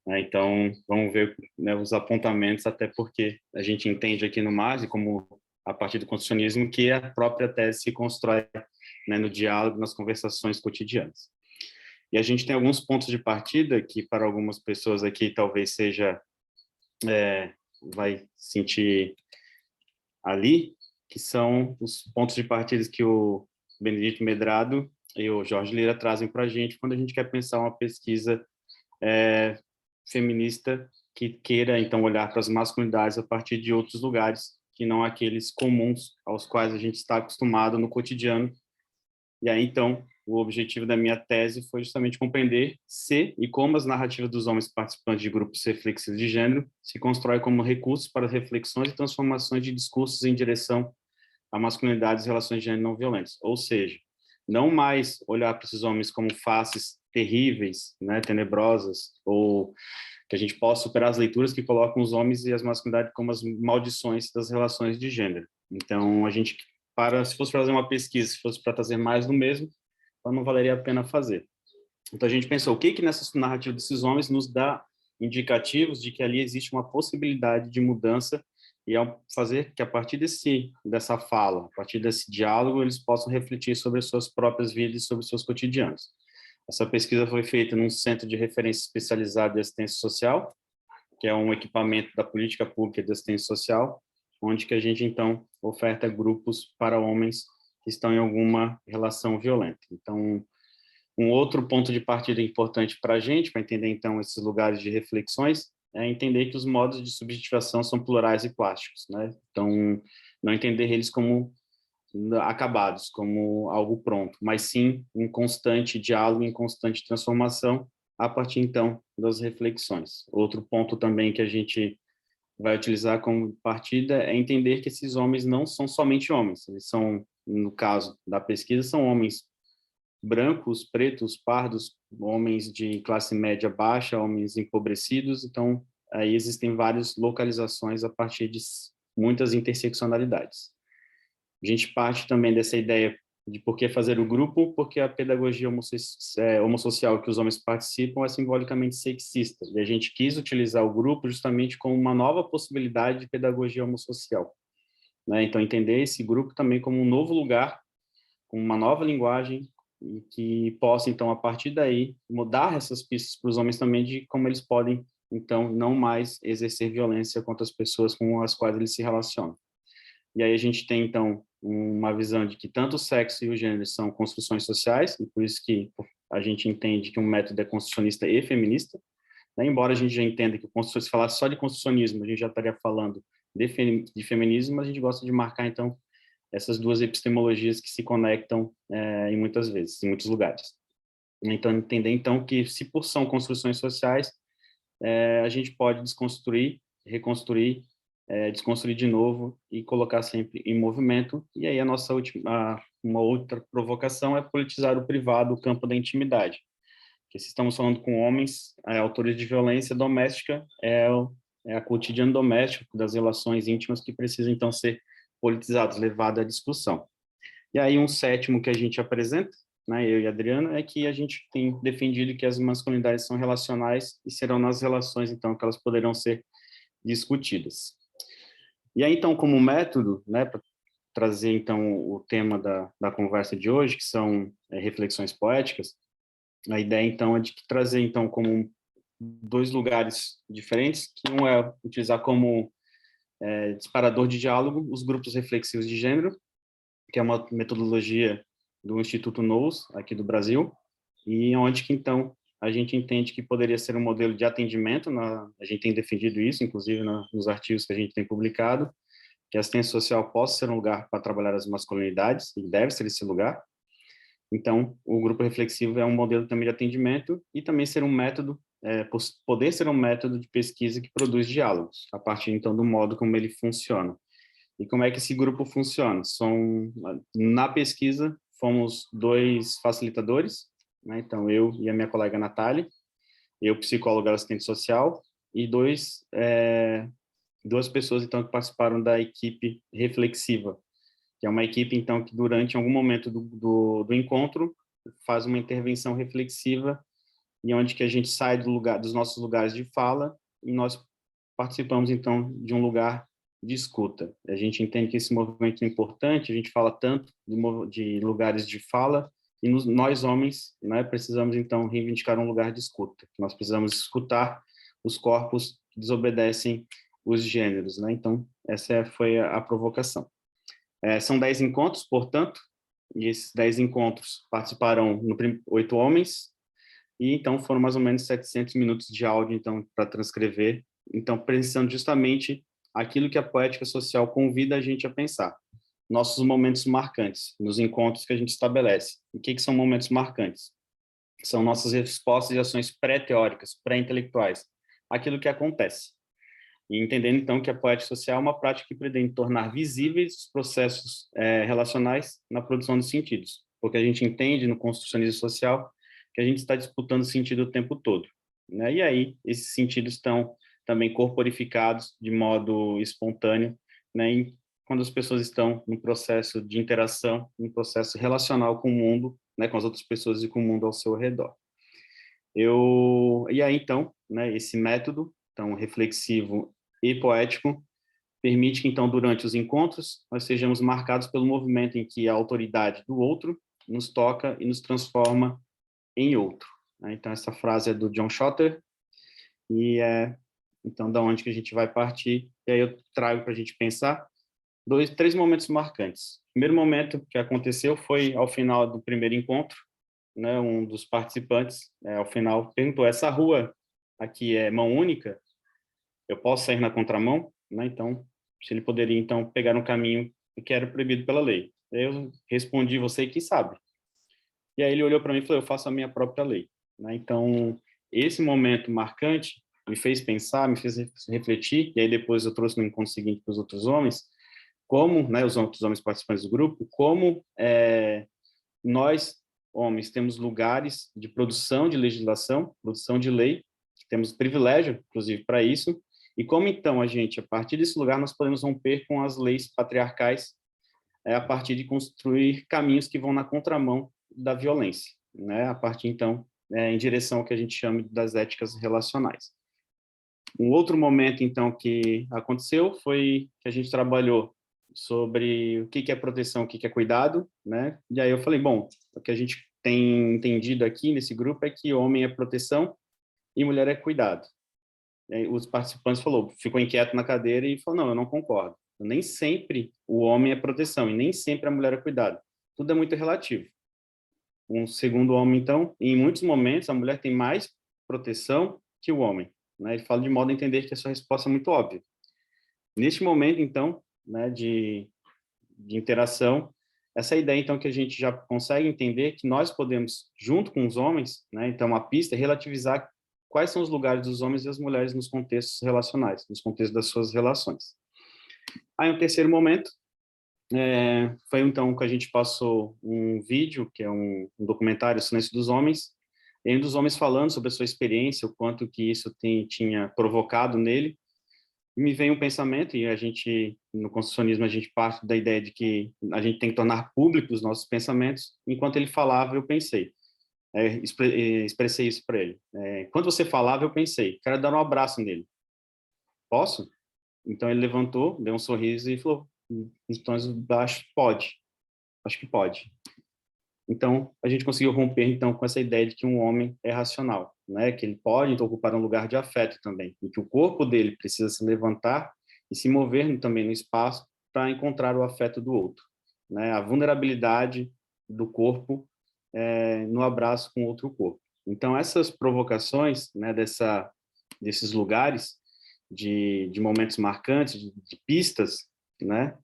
Então, vamos ver, né, os apontamentos, até porque a gente entende aqui no MASE, como a partir do constitucionalismo, que a própria tese se constrói, né, no diálogo, nas conversações cotidianas. E a gente tem alguns pontos de partida que, para algumas pessoas aqui, talvez seja, vai sentir ali, que são os pontos de partida que o Benedito Medrado e o Jorge Lira trazem para a gente quando a gente quer pensar uma pesquisa feminista que queira, então, olhar para as masculinidades a partir de outros lugares que não aqueles comuns aos quais a gente está acostumado no cotidiano. E aí, então, o objetivo da minha tese foi justamente compreender se e como as narrativas dos homens participantes de grupos reflexivos de gênero se constroem como recursos para reflexões e transformações de discursos em direção a masculinidades e relações de gênero não violentas. Ou seja, não mais olhar para esses homens como faces terríveis, né, tenebrosas, ou que a gente possa superar as leituras que colocam os homens e as masculinidades como as maldições das relações de gênero. Então, a gente, se fosse fazer uma pesquisa, se fosse para trazer mais do mesmo, então não valeria a pena fazer. Então, a gente pensou, o que nessa narrativa desses homens nos dá indicativos de que ali existe uma possibilidade de mudança e ao fazer que, a partir dessa fala, a partir desse diálogo, eles possam refletir sobre as suas próprias vidas e sobre os seus cotidianos. Essa pesquisa foi feita num centro de referência especializado de assistência social, que é um equipamento da política pública de assistência social, onde que a gente, então, oferta grupos para homens que estão em alguma relação violenta. Então, um outro ponto de partida importante para a gente, para entender, então, esses lugares de reflexões, é entender que os modos de subjetivação são plurais e plásticos, né? Então, não entender eles como acabados, como algo pronto, mas sim um constante diálogo, em constante transformação, a partir, então, das reflexões. Outro ponto também que a gente vai utilizar como partida é entender que esses homens não são somente homens, eles são, no caso da pesquisa, são homens brancos, pretos, pardos, homens de classe média baixa, homens empobrecidos, então aí existem várias localizações a partir de muitas interseccionalidades. A gente parte também dessa ideia de por que fazer o grupo, porque a pedagogia homossocial que os homens participam é simbolicamente sexista, e a gente quis utilizar o grupo justamente como uma nova possibilidade de pedagogia homossocial, né? Então, entender esse grupo também como um novo lugar, com uma nova linguagem, e que possa, então, a partir daí, mudar essas pistas para os homens também de como eles podem, então, não mais exercer violência contra as pessoas com as quais eles se relacionam. E aí a gente tem, então, uma visão de que tanto o sexo e o gênero são construções sociais, e por isso que a gente entende que um método é construcionista e feminista, né? Embora a gente já entenda que se falar só de construcionismo, a gente já estaria falando de feminismo, mas a gente gosta de marcar, então, essas duas epistemologias que se conectam em muitas vezes, em muitos lugares. Então, entender, então, que se por são construções sociais, a gente pode desconstruir, reconstruir, desconstruir de novo e colocar sempre em movimento. E aí uma outra provocação é politizar o privado, o campo da intimidade. Porque se estamos falando com homens, autores de violência doméstica, é a cotidiano doméstico das relações íntimas que precisa, então, ser politizados, levado à discussão. E aí um sétimo que a gente apresenta, né, eu e a Adriana, é que a gente tem defendido que as masculinidades são relacionais e serão nas relações, então, que elas poderão ser discutidas. E aí, então, como método, né, para trazer, então, o tema da conversa de hoje, que são reflexões poéticas, a ideia, então, é de trazer, então, como dois lugares diferentes, que um é utilizar como disparador de diálogo os grupos reflexivos de gênero, que é uma metodologia do Instituto Nous, aqui do Brasil, e onde que, então, a gente entende que poderia ser um modelo de atendimento, a gente tem defendido isso, inclusive nos artigos que a gente tem publicado, que a assistência social possa ser um lugar para trabalhar as masculinidades, e deve ser esse lugar. Então, o grupo reflexivo é um modelo também de atendimento e também ser um método, poder ser um método de pesquisa que produz diálogos, a partir, então, do modo como ele funciona. E como é que esse grupo funciona? Na pesquisa, fomos 2 facilitadores, né? Então, eu e a minha colega Natália, eu, psicóloga e assistente social, e duas pessoas, então, que participaram da equipe reflexiva, que é uma equipe, então, que durante algum momento do encontro faz uma intervenção reflexiva e onde que a gente sai dos nossos lugares de fala e nós participamos, então, de um lugar de escuta. A gente entende que esse movimento é importante, a gente fala tanto de lugares de fala e nós, homens, né, precisamos, então, reivindicar um lugar de escuta. Nós precisamos escutar os corpos que desobedecem os gêneros, né? Então, essa foi a provocação. São 10 encontros, portanto, e esses 10 encontros participaram 8 homens, e então foram mais ou menos 700 minutos de áudio, então, para transcrever, então, pensando justamente aquilo que a poética social convida a gente a pensar, nossos momentos marcantes, nos encontros que a gente estabelece. O que são momentos marcantes? São nossas respostas e ações pré-teóricas, pré-intelectuais, aquilo que acontece. E entendendo, então, que a poética social é uma prática que pretende tornar visíveis os processos relacionais na produção de sentidos, porque a gente entende no construcionismo social que a gente está disputando sentido o tempo todo, né? E aí, esses sentidos estão também corporificados de modo espontâneo, né? Quando as pessoas estão num processo de interação, num processo relacional com o mundo, né? Com as outras pessoas e com o mundo ao seu redor. E aí, então, né, esse método, então, reflexivo e poético, permite que, então, durante os encontros, nós sejamos marcados pelo movimento em que a autoridade do outro nos toca e nos transforma em outro, né? Então, essa frase é do John Schotter, e então, da onde que a gente vai partir, e aí eu trago para a gente pensar 3 momentos marcantes. O primeiro momento que aconteceu foi ao final do primeiro encontro, né, um dos participantes, ao final, perguntou, essa rua aqui é mão única? Eu posso sair na contramão? Né? Então, se ele poderia, então, pegar um caminho que era proibido pela lei. Eu respondi, você que sabe. E aí ele olhou para mim e falou, eu faço a minha própria lei. Né? Então, esse momento marcante me fez pensar, me fez refletir, e aí depois eu trouxe no encontro seguinte para os outros homens, como, né, os outros homens participantes do grupo, como nós, homens, temos lugares de produção de legislação, produção de lei, temos privilégio, inclusive, para isso, e como, então, a gente, a partir desse lugar, nós podemos romper com as leis patriarcais a partir de construir caminhos que vão na contramão da violência, né? A partir, então, em direção ao que a gente chama das éticas relacionais. Um outro momento, então, que aconteceu foi que a gente trabalhou sobre o que é proteção, o que é cuidado, né? E aí eu falei, bom, o que a gente tem entendido aqui nesse grupo é que homem é proteção e mulher é cuidado. E aí os participantes ficou inquieto na cadeira e falou, não, eu não concordo. Nem sempre o homem é proteção e nem sempre a mulher é cuidado. Tudo é muito relativo. Um segundo homem, então, em muitos momentos a mulher tem mais proteção que o homem, né? Ele fala de modo a entender que a sua resposta é muito óbvia. Neste momento, então, né, de interação, essa ideia, então, que a gente já consegue entender que nós podemos, junto com os homens, né, então, a pista é relativizar quais são os lugares dos homens e das mulheres nos contextos relacionais, nos contextos das suas relações. Aí, um terceiro momento, foi, então, que a gente passou um vídeo, que é um documentário, O Silêncio dos Homens, e um dos homens falando sobre a sua experiência, o quanto que isso tinha provocado nele, me veio um pensamento, e no construcionismo, a gente parte da ideia de que a gente tem que tornar públicos os nossos pensamentos. Enquanto ele falava, eu pensei. Expressei isso para ele. Quando você falava, eu pensei, quero dar um abraço nele. Posso? Então ele levantou, deu um sorriso e falou, em tons baixos, pode. Acho que pode. Então, a gente conseguiu romper, então, com essa ideia de que um homem é racional, né? Que ele pode, então, ocupar um lugar de afeto também, e que o corpo dele precisa se levantar e se mover também no espaço para encontrar o afeto do outro, né? A vulnerabilidade do corpo no abraço com outro corpo. Então, essas provocações, né, desses lugares, de momentos marcantes, de pistas, né,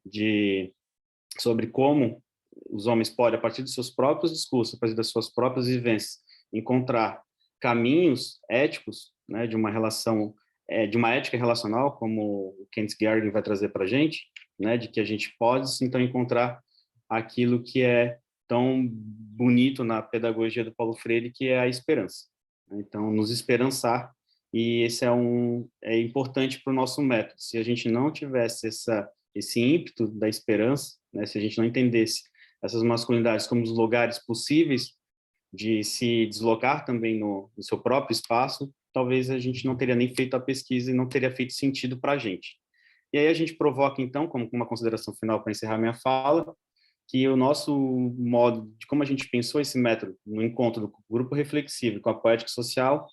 sobre como os homens podem, a partir dos seus próprios discursos, a partir das suas próprias vivências, encontrar caminhos éticos, né, de uma relação, de uma ética relacional, como o Kenneth Gehring vai trazer para a gente, né, de que a gente pode, então, encontrar aquilo que é tão bonito na pedagogia do Paulo Freire, que é a esperança. Então, nos esperançar, e esse é importante para o nosso método. Se a gente não tivesse esse ímpeto da esperança, né, se a gente não entendesse essas masculinidades como os lugares possíveis de se deslocar também no seu próprio espaço, talvez a gente não teria nem feito a pesquisa e não teria feito sentido para a gente. E aí a gente provoca, então, como uma consideração final para encerrar minha fala, que o nosso modo, de como a gente pensou esse método no encontro do grupo reflexivo com a poética social,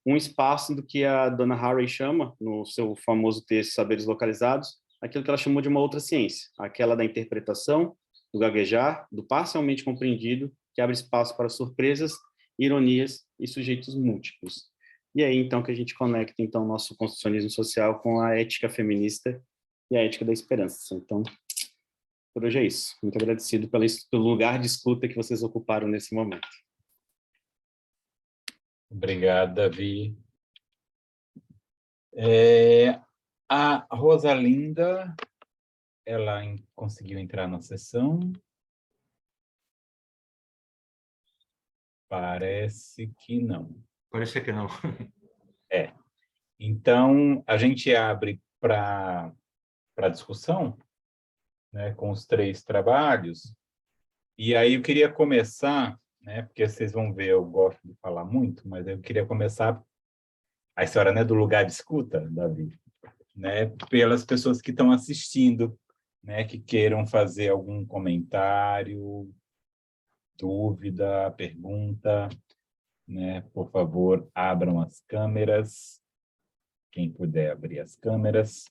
um espaço do que a Donna Haraway chama, no seu famoso texto Saberes Localizados, aquilo que ela chamou de uma outra ciência, aquela da interpretação, do gaguejar, do parcialmente compreendido, que abre espaço para surpresas, ironias e sujeitos múltiplos. E aí, então, que a gente conecta, então, o nosso construcionismo social com a ética feminista e a ética da esperança. Então, por hoje é isso. Muito agradecido pelo lugar de escuta que vocês ocuparam nesse momento. Obrigado, Davi. A Rosalinda, ela conseguiu entrar na sessão? Parece que não. Parece que não. Então, a gente abre para discussão, né, com os 3 trabalhos. E aí eu queria começar, né, porque vocês vão ver, eu gosto de falar muito, mas eu queria começar a história, né, do lugar de escuta, Davi, né, pelas pessoas que estão assistindo, né, que queiram fazer algum comentário, dúvida, pergunta, né, por favor, abram as câmeras, quem puder abrir as câmeras.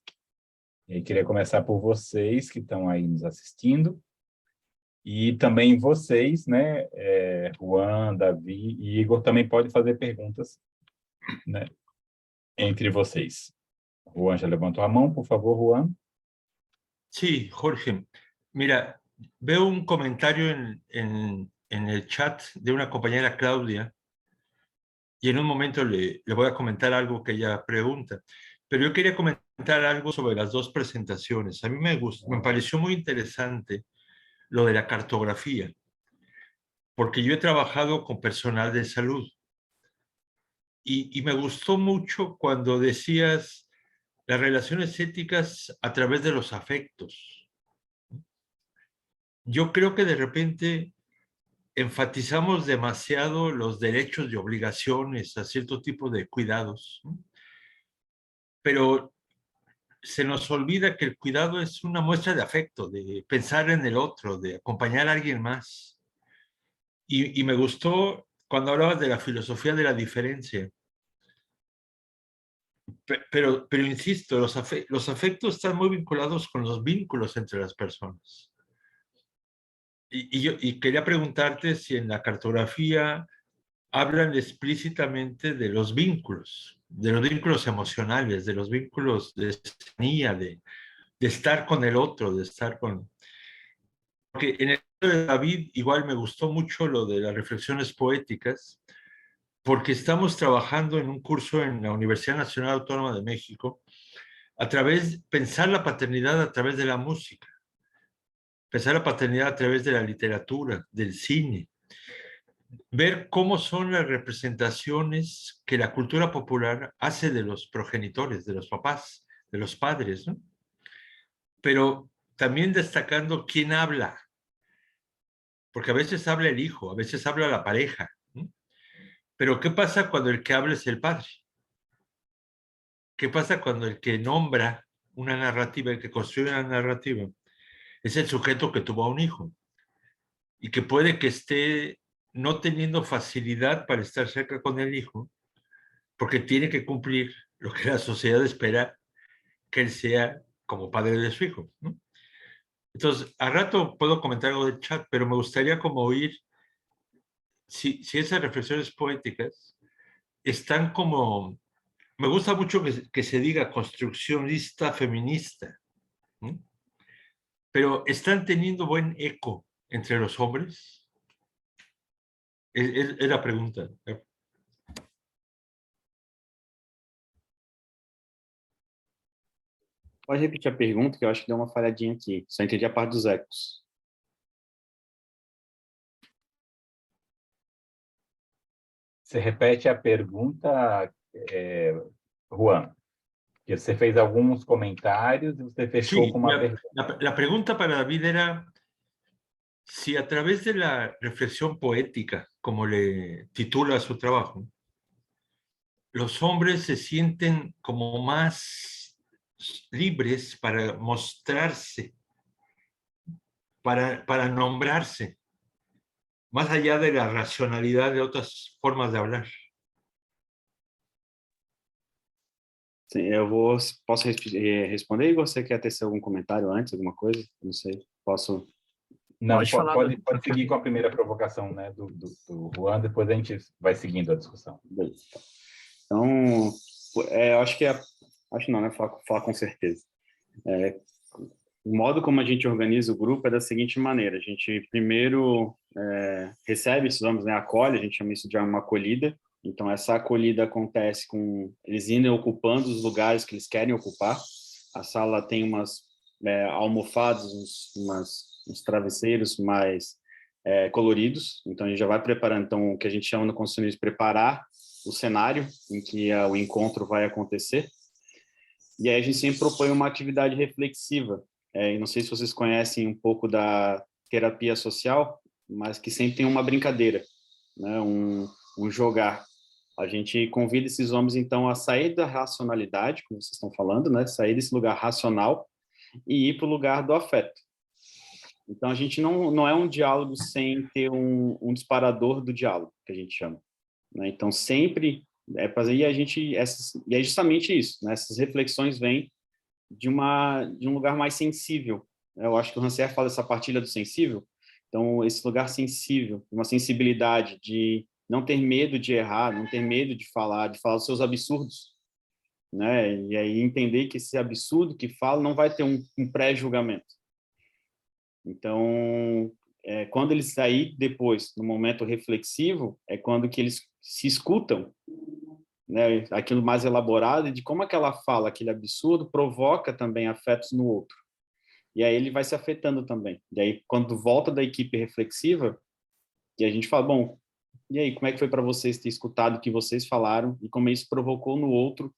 E aí, queria começar por vocês que estão aí nos assistindo, e também vocês, né, Juan, Davi e Igor, também pode fazer perguntas, né, entre vocês. Juan já levantou a mão, por favor, Juan. Sí, Jorge. Mira, veo un comentario en el chat de una compañera, Claudia, y en un momento le voy a comentar algo que ella pregunta. Pero yo quería comentar algo sobre las 2 presentaciones. A mí me pareció muy interesante lo de la cartografía, porque yo he trabajado con personal de salud y me gustó mucho cuando decías las relaciones éticas a través de los afectos. Yo creo que de repente enfatizamos demasiado los derechos y obligaciones a cierto tipo de cuidados, ¿no? Pero se nos olvida que el cuidado es una muestra de afecto, de pensar en el otro, de acompañar a alguien más. Y me gustó cuando hablabas de la filosofía de la diferencia. Pero insisto, los afectos están muy vinculados con los vínculos entre las personas. Y quería preguntarte si en la cartografía hablan explícitamente de los vínculos emocionales, de los vínculos de cercanía, de estar con el otro, de estar con... Porque en el caso de David igual me gustó mucho lo de las reflexiones poéticas, porque estamos trabajando en un curso en la Universidad Nacional Autónoma de México, pensar la paternidad a través de la música, pensar la paternidad a través de la literatura, del cine, ver cómo son las representaciones que la cultura popular hace de los progenitores, de los papás, de los padres, ¿no? Pero también destacando quién habla, porque a veces habla el hijo, a veces habla la pareja, ¿no? Pero ¿qué pasa cuando el que habla es el padre? ¿Qué pasa cuando el que nombra una narrativa, el que construye una narrativa, es el sujeto que tuvo a un hijo y que puede que esté no teniendo facilidad para estar cerca con el hijo porque tiene que cumplir lo que la sociedad espera que él sea como padre de su hijo, ¿no? Entonces, a rato puedo comentar algo del chat, pero me gustaría como oír si esas reflexiones poéticas están como... Me gusta mucho que se diga construccionista feminista, ¿no? Pero ¿están teniendo buen eco entre los hombres? Es la pregunta. Pode repetir a pergunta, que eu acho que deu uma falhadinha aqui. Só entendi a parte dos ecos. Você repete a pergunta, Juan? Que você fez alguns comentários e você fechou Sí, com uma pergunta. la pregunta para David era si a través de la reflexión poética, como le titula su trabajo, los hombres se sienten como más libres para mostrarse, para nombrarse, más allá de la racionalidad de otras formas de hablar. Sim, posso responder, e você quer ter algum comentário antes, alguma coisa? Não sei, posso... Não, Pode falar, pode seguir com a primeira provocação, né, do Juan, depois a gente vai seguindo a discussão. Beleza. Então, eu acho que acho não, né? Falar com certeza. O modo como a gente organiza o grupo é da seguinte maneira: a gente primeiro recebe esses homens, né? Acolhe, a gente chama isso de uma acolhida. Então, essa acolhida acontece com eles indo ocupando os lugares que eles querem ocupar. A sala tem umas almofadas, uns travesseiros mais coloridos. Então, a gente já vai preparando. Então, o que a gente chama no construcionismo preparar o cenário em que o encontro vai acontecer. E aí a gente sempre propõe uma atividade reflexiva. E não sei se vocês conhecem um pouco da terapia social, mas que sempre tem uma brincadeira, né? Um jogar. A gente convida esses homens, então, a sair da racionalidade, como vocês estão falando, né? Sair desse lugar racional e ir para o lugar do afeto. Então, a gente não é um diálogo sem ter um disparador do diálogo, que a gente chama, né? Então, sempre fazer... E é justamente isso, né? Essas reflexões vêm de um lugar mais sensível. Eu acho que o Rancière fala dessa partilha do sensível. Então, esse lugar sensível, uma sensibilidade de não ter medo de errar, não ter medo de falar os seus absurdos, né? E aí entender que esse absurdo que fala não vai ter um pré-julgamento. Então, quando eles saírem depois, no momento reflexivo, é quando que eles se escutam, né? Aquilo mais elaborado, e de como aquela fala, aquele absurdo, provoca também afetos no outro. E aí ele vai se afetando também. E aí, quando volta da equipe reflexiva, e a gente fala, bom, e aí, como é que foi para vocês ter escutado o que vocês falaram e como isso provocou no outro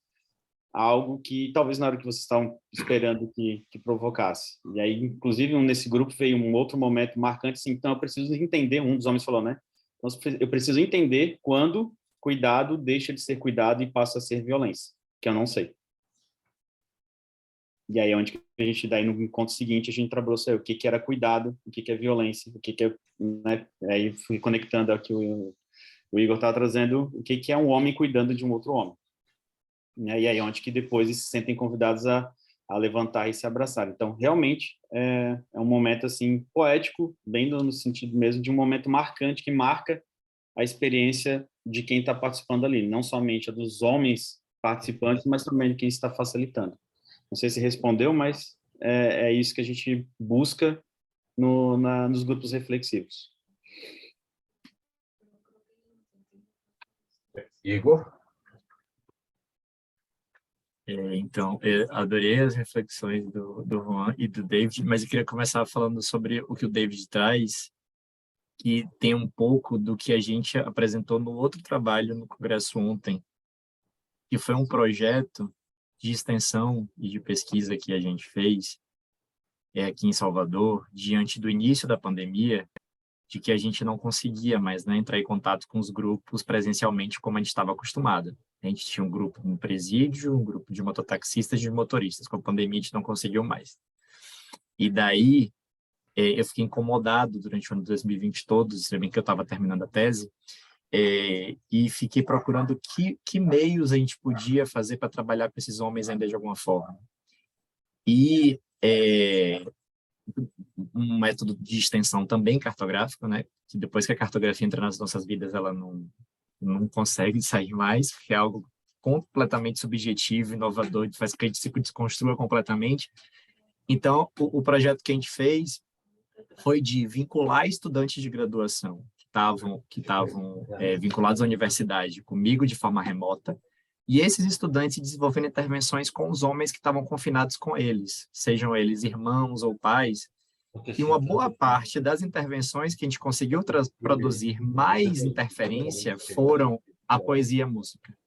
algo que talvez na hora que vocês estavam esperando que provocasse. E aí, inclusive, nesse grupo veio um outro momento marcante, assim, então eu preciso entender, um dos homens falou, né? Então, eu preciso entender quando cuidado deixa de ser cuidado e passa a ser violência, que eu não sei. E aí, onde a gente, daí no encontro seguinte, a gente trabalhou o que era cuidado, o que é violência, o que é, né? Aí fui conectando aqui, o Igor estava trazendo o que é um homem cuidando de um outro homem. E aí, onde que depois eles se sentem convidados a levantar e se abraçar. Então, realmente, é um momento, assim, poético, bem no sentido mesmo de um momento marcante, que marca a experiência de quem está participando ali, não somente a dos homens participantes, mas também de quem está facilitando. Não sei se respondeu, mas é isso que a gente busca nos grupos reflexivos. Igor? Então, eu adorei as reflexões do Juan e do David, mas eu queria começar falando sobre o que o David traz, que tem um pouco do que a gente apresentou no outro trabalho no Congresso ontem, que foi um projeto de extensão e de pesquisa que a gente fez aqui em Salvador, diante do início da pandemia, de que a gente não conseguia mais, né, entrar em contato com os grupos presencialmente como a gente estava acostumado. A gente tinha um grupo no presídio, um grupo de mototaxistas e de motoristas. Com a pandemia, a gente não conseguiu mais. E daí, eu fiquei incomodado durante o ano de 2020 todo, sabendo que eu estava terminando a tese, e fiquei procurando que meios a gente podia fazer para trabalhar com esses homens ainda de alguma forma. E um método de extensão também cartográfico, né? Que depois que a cartografia entra nas nossas vidas, ela não consegue sair mais, porque é algo completamente subjetivo, inovador, faz com que a gente se desconstrua completamente. Então, o projeto que a gente fez foi de vincular estudantes de graduação que estavam vinculados à universidade comigo de forma remota, e esses estudantes desenvolvendo intervenções com os homens que estavam confinados com eles, sejam eles irmãos ou pais. E uma boa parte das intervenções que a gente conseguiu produzir mais interferência foram a poesia e a música.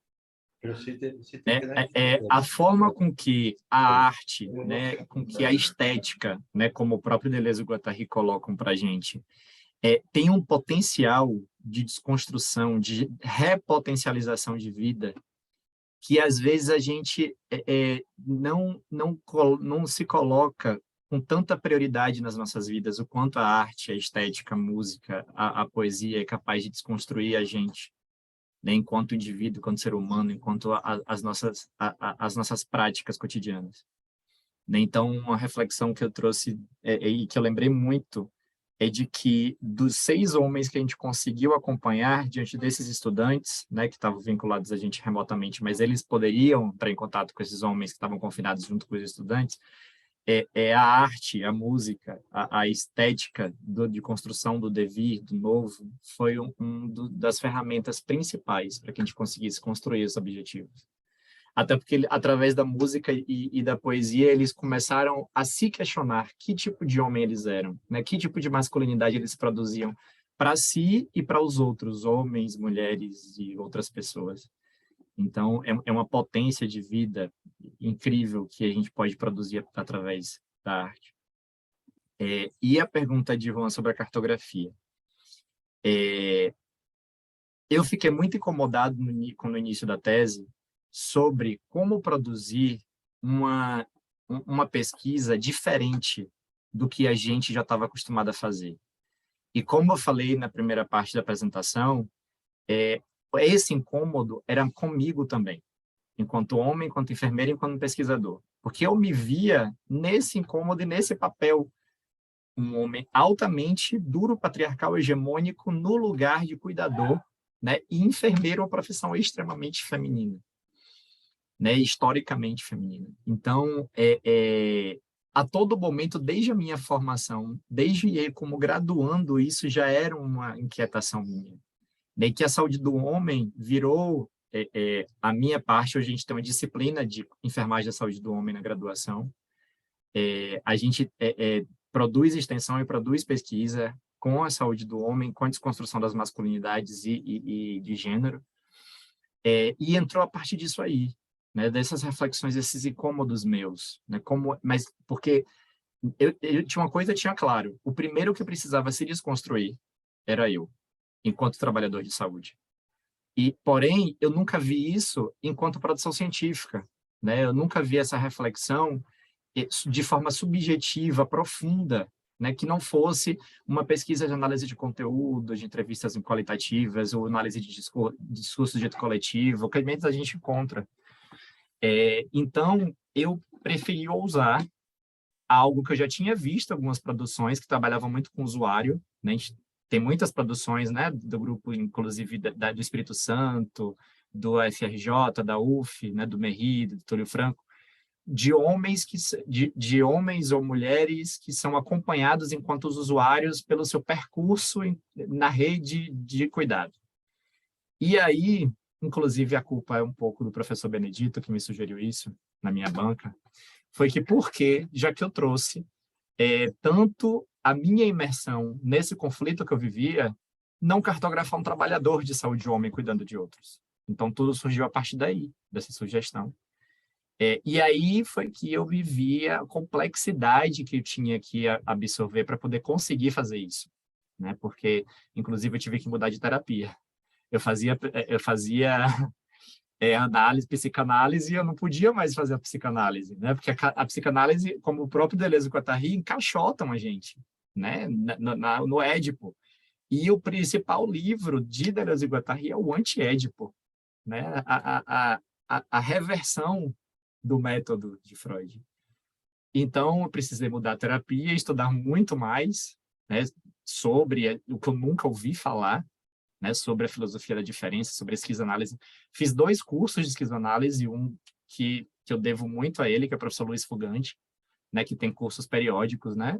A forma com que a arte, né, com que a estética, né, como o próprio Deleuze e Guattari colocam para a gente, tem um potencial de desconstrução, de repotencialização de vida, que às vezes a gente não se coloca com tanta prioridade nas nossas vidas, o quanto a arte, a estética, a música, a poesia é capaz de desconstruir a gente, né, enquanto indivíduo, enquanto ser humano, enquanto as nossas práticas cotidianas. Né? Então, uma reflexão que eu trouxe e que eu lembrei muito é de que dos 6 homens que a gente conseguiu acompanhar diante desses estudantes, né, que estavam vinculados a gente remotamente, mas eles poderiam entrar em contato com esses homens que estavam confinados junto com os estudantes, a arte, a música, a estética de construção do devir, do novo, foi das ferramentas principais para que a gente conseguisse construir os objetivos. Até porque, através da música e da poesia, eles começaram a se questionar que tipo de homem eles eram, né? Que tipo de masculinidade eles produziam para si e para os outros, homens, mulheres e outras pessoas. Então, é uma potência de vida incrível que a gente pode produzir através da arte. E a pergunta de Juan sobre a cartografia. Eu fiquei muito incomodado no início da tese sobre como produzir uma pesquisa diferente do que a gente já estava acostumado a fazer. E como eu falei na primeira parte da apresentação, esse incômodo era comigo também, enquanto homem, enquanto enfermeiro, enquanto pesquisador. Porque eu me via nesse incômodo e nesse papel, um homem altamente duro, patriarcal, hegemônico, no lugar de cuidador, né? E enfermeiro é uma profissão extremamente feminina, né? Historicamente feminina. Então, a todo momento, desde a minha formação, desde como graduando, isso já era uma inquietação minha. Daí que a saúde do homem virou a minha parte. Hoje a gente tem uma disciplina de enfermagem da saúde do homem na graduação. A gente produz extensão e produz pesquisa com a saúde do homem, com a desconstrução das masculinidades e de gênero. E entrou a partir disso aí, né, dessas reflexões, esses incômodos meus, né, mas porque eu tinha uma coisa, tinha claro, o primeiro que precisava se desconstruir era eu, enquanto trabalhador de saúde. Porém, eu nunca vi isso enquanto produção científica, né? Eu nunca vi essa reflexão de forma subjetiva, profunda, né? Que não fosse uma pesquisa de análise de conteúdo, de entrevistas qualitativas, ou análise de discurso de jeito coletivo, que a gente encontra. Então, eu preferi ousar algo que eu já tinha visto, algumas produções que trabalhavam muito com o usuário, né? A gente tem muitas produções, né, do grupo, inclusive, do Espírito Santo, do FRJ, da UF, né, do MERRI, do Túlio Franco, de homens ou mulheres que são acompanhados enquanto os usuários pelo seu percurso na rede de cuidado. E aí, inclusive, a culpa é um pouco do professor Benedito, que me sugeriu isso na minha banca, foi que já que eu trouxe tanto a minha imersão nesse conflito que eu vivia, não cartografar um trabalhador de saúde homem cuidando de outros. Então, tudo surgiu a partir daí, dessa sugestão. E aí foi que eu vivi a complexidade que eu tinha que absorver para poder conseguir fazer isso, né? Porque, inclusive, eu tive que mudar de terapia. Eu fazia análise, psicanálise, e eu não podia mais fazer a psicanálise, né? Porque a psicanálise, como o próprio Deleuze e Guattari, encaixotam a gente, né? No Édipo. E o principal livro de Deleuze e Guattari é o Anti-Édipo, né? A reversão do método de Freud. Então, eu precisei mudar a terapia, estudar muito mais, né, sobre o que eu nunca ouvi falar, né, sobre a filosofia da diferença, sobre a esquizoanálise. Fiz 2 cursos de esquizoanálise, um que eu devo muito a ele, que é o professor Luiz Fugante, né, que tem cursos periódicos, né,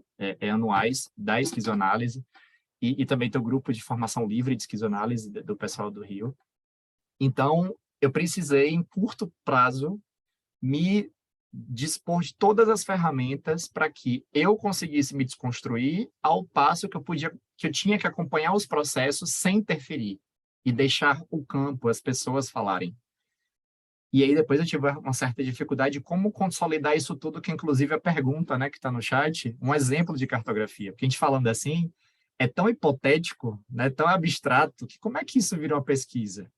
anuais da esquizoanálise, e também tem o grupo de formação livre de esquizoanálise do pessoal do Rio. Então, eu precisei, em curto prazo, me dispor de todas as ferramentas para que eu conseguisse me desconstruir, ao passo que eu tinha que acompanhar os processos sem interferir e deixar o campo, as pessoas falarem. E aí depois eu tive uma certa dificuldade de como consolidar isso tudo, que inclusive a pergunta, né, que está no chat, um exemplo de cartografia. Porque a gente falando assim, é tão hipotético, né, tão abstrato, que como é que isso vira uma pesquisa?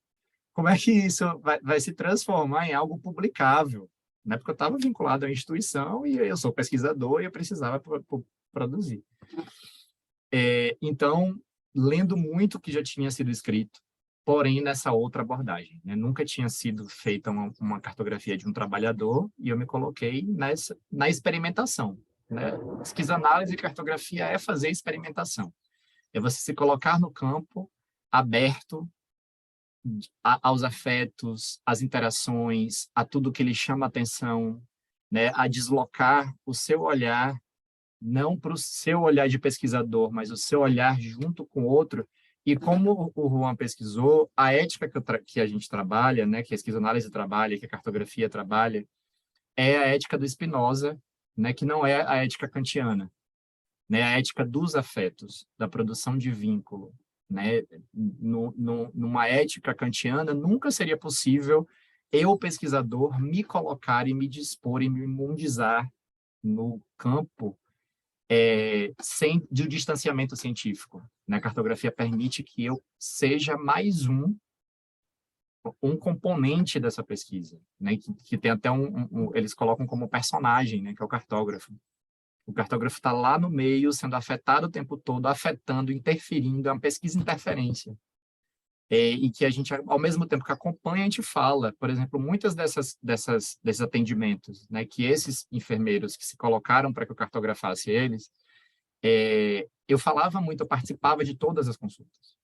Como é que isso vai se transformar em algo publicável? Né? Porque eu estava vinculado à instituição e eu sou pesquisador e eu precisava produzir. Então, lendo muito o que já tinha sido escrito, porém nessa outra abordagem. Né? Nunca tinha sido feita uma cartografia de um trabalhador e eu me coloquei na experimentação. Né? Esquizoanálise e cartografia é fazer experimentação. É você se colocar no campo aberto aos afetos, às interações, a tudo que lhe chama atenção, né? A deslocar o seu olhar, não para o seu olhar de pesquisador, mas o seu olhar junto com outro. E como o Juan pesquisou, a ética que a gente trabalha, né? Que a esquizoanálise trabalha, que a cartografia trabalha, é a ética do Spinoza, né? Que não é a ética kantiana, né? A ética dos afetos, da produção de vínculo. Né? Numa ética kantiana, nunca seria possível eu, pesquisador, me colocar e me dispor e me mundizar no campo de um distanciamento científico. Né? A cartografia permite que eu seja mais um componente dessa pesquisa, né? que tem até eles colocam como personagem, né? Que é o cartógrafo. O cartógrafo está lá no meio, sendo afetado o tempo todo, afetando, interferindo, é uma pesquisa interferência. E que a gente, ao mesmo tempo que acompanha, a gente fala, por exemplo, muitas desses atendimentos, né, que esses enfermeiros que se colocaram para que eu cartografasse eles, eu falava muito, eu participava de todas as consultas.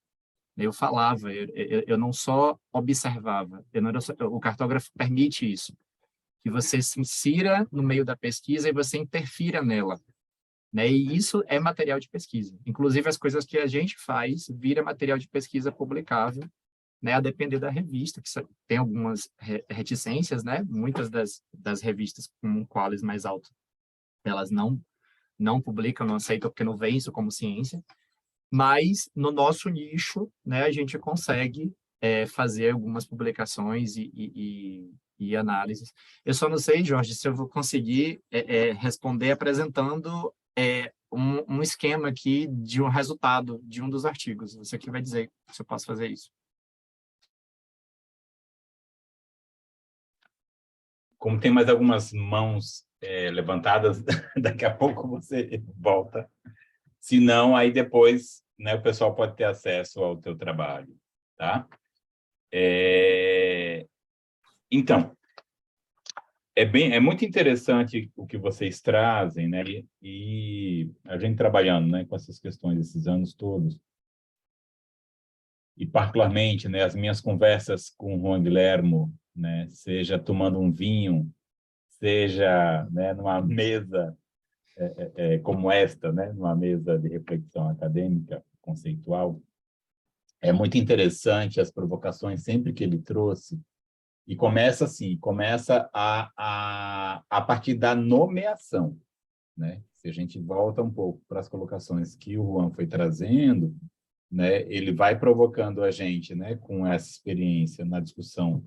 Eu falava, eu não só observava, o cartógrafo permite isso, que você se insira no meio da pesquisa e você interfira nela. Né? E isso é material de pesquisa. Inclusive, as coisas que a gente faz vira material de pesquisa publicável, né? A depender da revista, que tem algumas reticências, né? Muitas das revistas com um qualis mais alto, elas não publicam, não aceitam, porque não veem isso como ciência. Mas, no nosso nicho, né, a gente consegue fazer algumas publicações e análises. Eu só não sei, Jorge, se eu vou conseguir responder apresentando um esquema aqui de um resultado de um dos artigos. Você que vai dizer se eu posso fazer isso. Como tem mais algumas mãos levantadas, daqui a pouco você volta. Se não, aí depois, né, o pessoal pode ter acesso ao teu trabalho, tá? Então, é muito interessante o que vocês trazem, né? E a gente trabalhando, né, com essas questões esses anos todos, e particularmente, né, as minhas conversas com o Juan Guilhermo, né, seja tomando um vinho, seja, né, numa mesa como esta, né, numa mesa de reflexão acadêmica, conceitual, é muito interessante as provocações sempre que ele trouxe. E começa assim, começa a partir da nomeação, né? Se a gente volta um pouco para as colocações que o Juan foi trazendo, né? Ele vai provocando a gente, né? Com essa experiência na discussão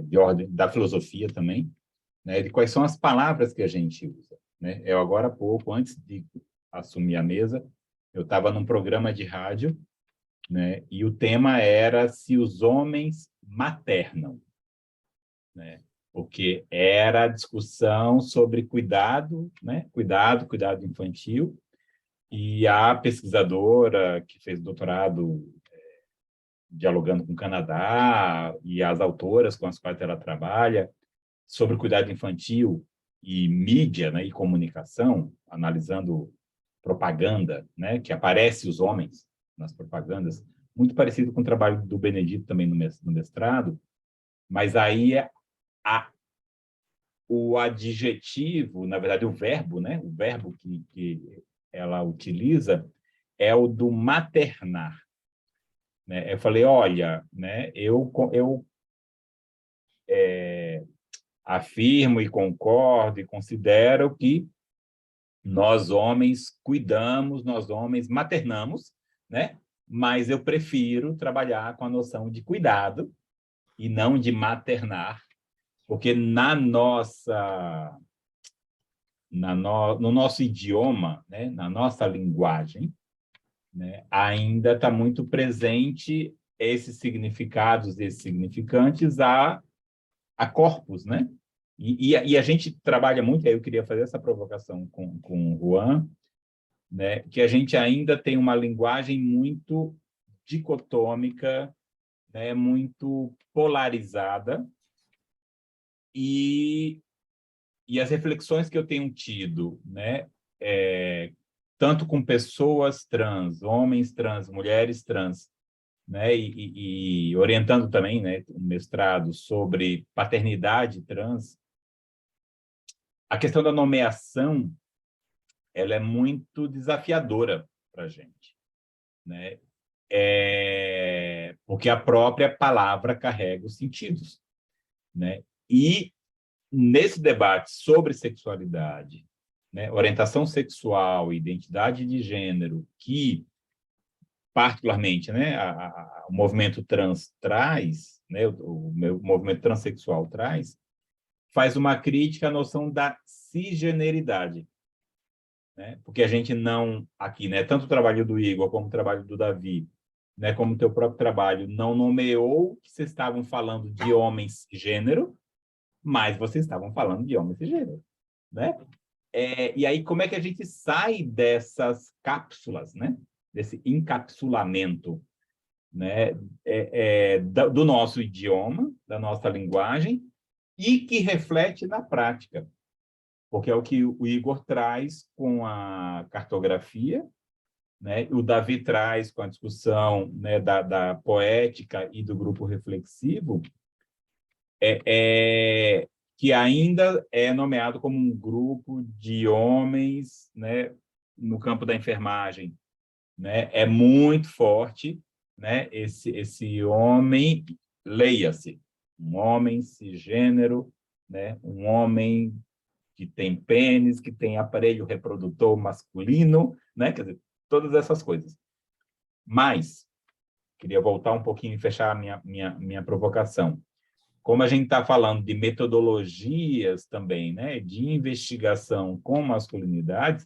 de ordem da filosofia também, né, de quais são as palavras que a gente usa, né? Eu agora há pouco, antes de assumir a mesa, eu estava num programa de rádio, né, e o tema era se os homens maternam, né? Porque era a discussão sobre cuidado, né? Cuidado infantil, e a pesquisadora que fez doutorado dialogando com o Canadá e as autoras com as quais ela trabalha sobre cuidado infantil e mídia, né, e comunicação, analisando propaganda, né, que aparece os homens nas propagandas, muito parecido com o trabalho do Benedito também no mestrado, mas aí o adjetivo, na verdade o verbo, né, o verbo que ela utiliza é o do maternar, né? Eu falei, olha, né, eu afirmo e concordo e considero que nós homens cuidamos, nós homens maternamos, né? Mas eu prefiro trabalhar com a noção de cuidado e não de maternar, porque no nosso idioma, né, na nossa linguagem, né, ainda está muito presente esses significados, esses significantes a corpos, né? E a gente trabalha muito, aí eu queria fazer essa provocação com o Juan, né, que a gente ainda tem uma linguagem muito dicotômica, né, muito polarizada, e as reflexões que eu tenho tido, né, tanto com pessoas trans, homens trans, mulheres trans, né, e orientando também, né, um mestrado sobre paternidade trans, a questão da nomeação, ela é muito desafiadora para a gente, né? Porque a própria palavra carrega os sentidos, né? E nesse debate sobre sexualidade, né, orientação sexual, identidade de gênero, que particularmente, né, o movimento trans traz, né, o movimento transexual traz, faz uma crítica à noção da cisgeneridade, né? Porque a gente não, aqui, né, tanto o trabalho do Igor como o trabalho do Davi, né, como o teu próprio trabalho, não nomeou que vocês estavam falando de homens gênero, mas vocês estavam falando de homens gênero, né? E aí, como é que a gente sai dessas cápsulas, né? Desse encapsulamento, né? Do nosso idioma, da nossa linguagem, e que reflete na prática, porque é o que o Igor traz com a cartografia, né? O Davi traz com a discussão, né, da poética e do grupo reflexivo, que ainda é nomeado como um grupo de homens, né, no campo da enfermagem, né? É muito forte, né, esse homem, leia-se, um homem cisgênero, né, um homem que tem pênis, que tem aparelho reprodutor masculino, né? Quer dizer, todas essas coisas. Mas, queria voltar um pouquinho e fechar a minha provocação. Como a gente está falando de metodologias também, né, de investigação com masculinidades,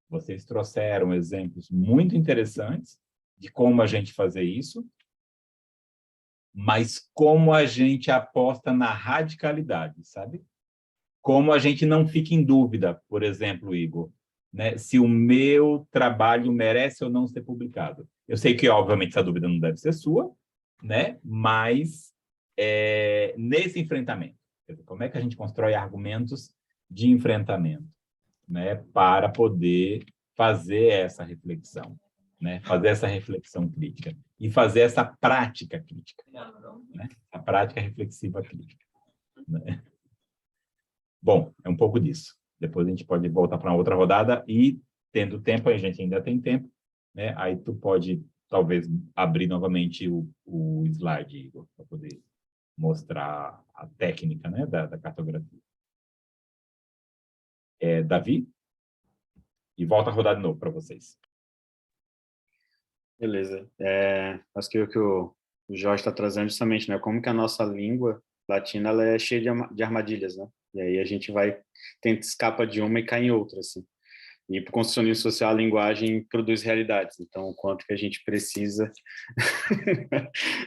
vocês trouxeram exemplos muito interessantes de como a gente fazer isso, mas como a gente aposta na radicalidade, sabe? Como a gente não fica em dúvida, por exemplo, Igor, né, se o meu trabalho merece ou não ser publicado. Eu sei que, obviamente, essa dúvida não deve ser sua, né, mas nesse enfrentamento, como é que a gente constrói argumentos de enfrentamento, né, para poder fazer essa reflexão, né, fazer essa reflexão crítica e fazer essa prática crítica, né, a prática reflexiva crítica, né? Bom, é um pouco disso. Depois a gente pode voltar para uma outra rodada e, tendo tempo, a gente ainda tem tempo, né? Aí tu pode, talvez, abrir novamente o slide, Igor, para poder mostrar a técnica, né, da cartografia. Davi? E volta a rodar de novo para vocês. Beleza. Acho que o que o Jorge está trazendo justamente, né, como que a nossa língua latina ela é cheia de armadilhas, né? E aí a gente tenta escapa de uma e cai em outra, assim. E para o construcionismo social, a linguagem produz realidades. Então, o quanto que a gente precisa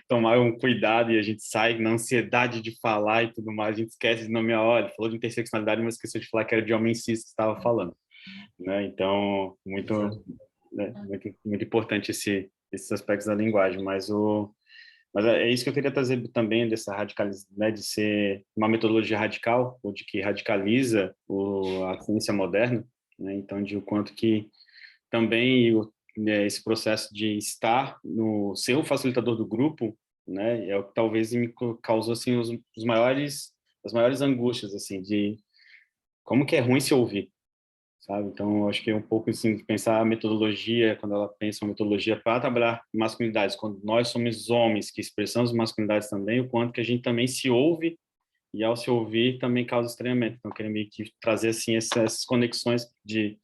tomar um cuidado e a gente sai na ansiedade de falar e tudo mais, a gente esquece de nomear, olha, falou de interseccionalidade, mas esqueceu de falar que era de homem cis que estava falando. Né? Então, muito importante esses aspectos da linguagem, mas é isso que eu queria trazer também dessa né, de ser uma metodologia radical, ou de que radicaliza a ciência moderna, né? Então, de o quanto que também né, esse processo de ser o facilitador do grupo, né, é o que talvez me causou assim as maiores angústias assim de como que é ruim se ouvir, sabe? Então, eu acho que é um pouco assim, de pensar a metodologia, quando ela pensa uma metodologia para trabalhar masculinidades, quando nós somos homens que expressamos masculinidades também, o quanto que a gente também se ouve e ao se ouvir também causa estranhamento. Então, eu queria meio que trazer assim essas conexões de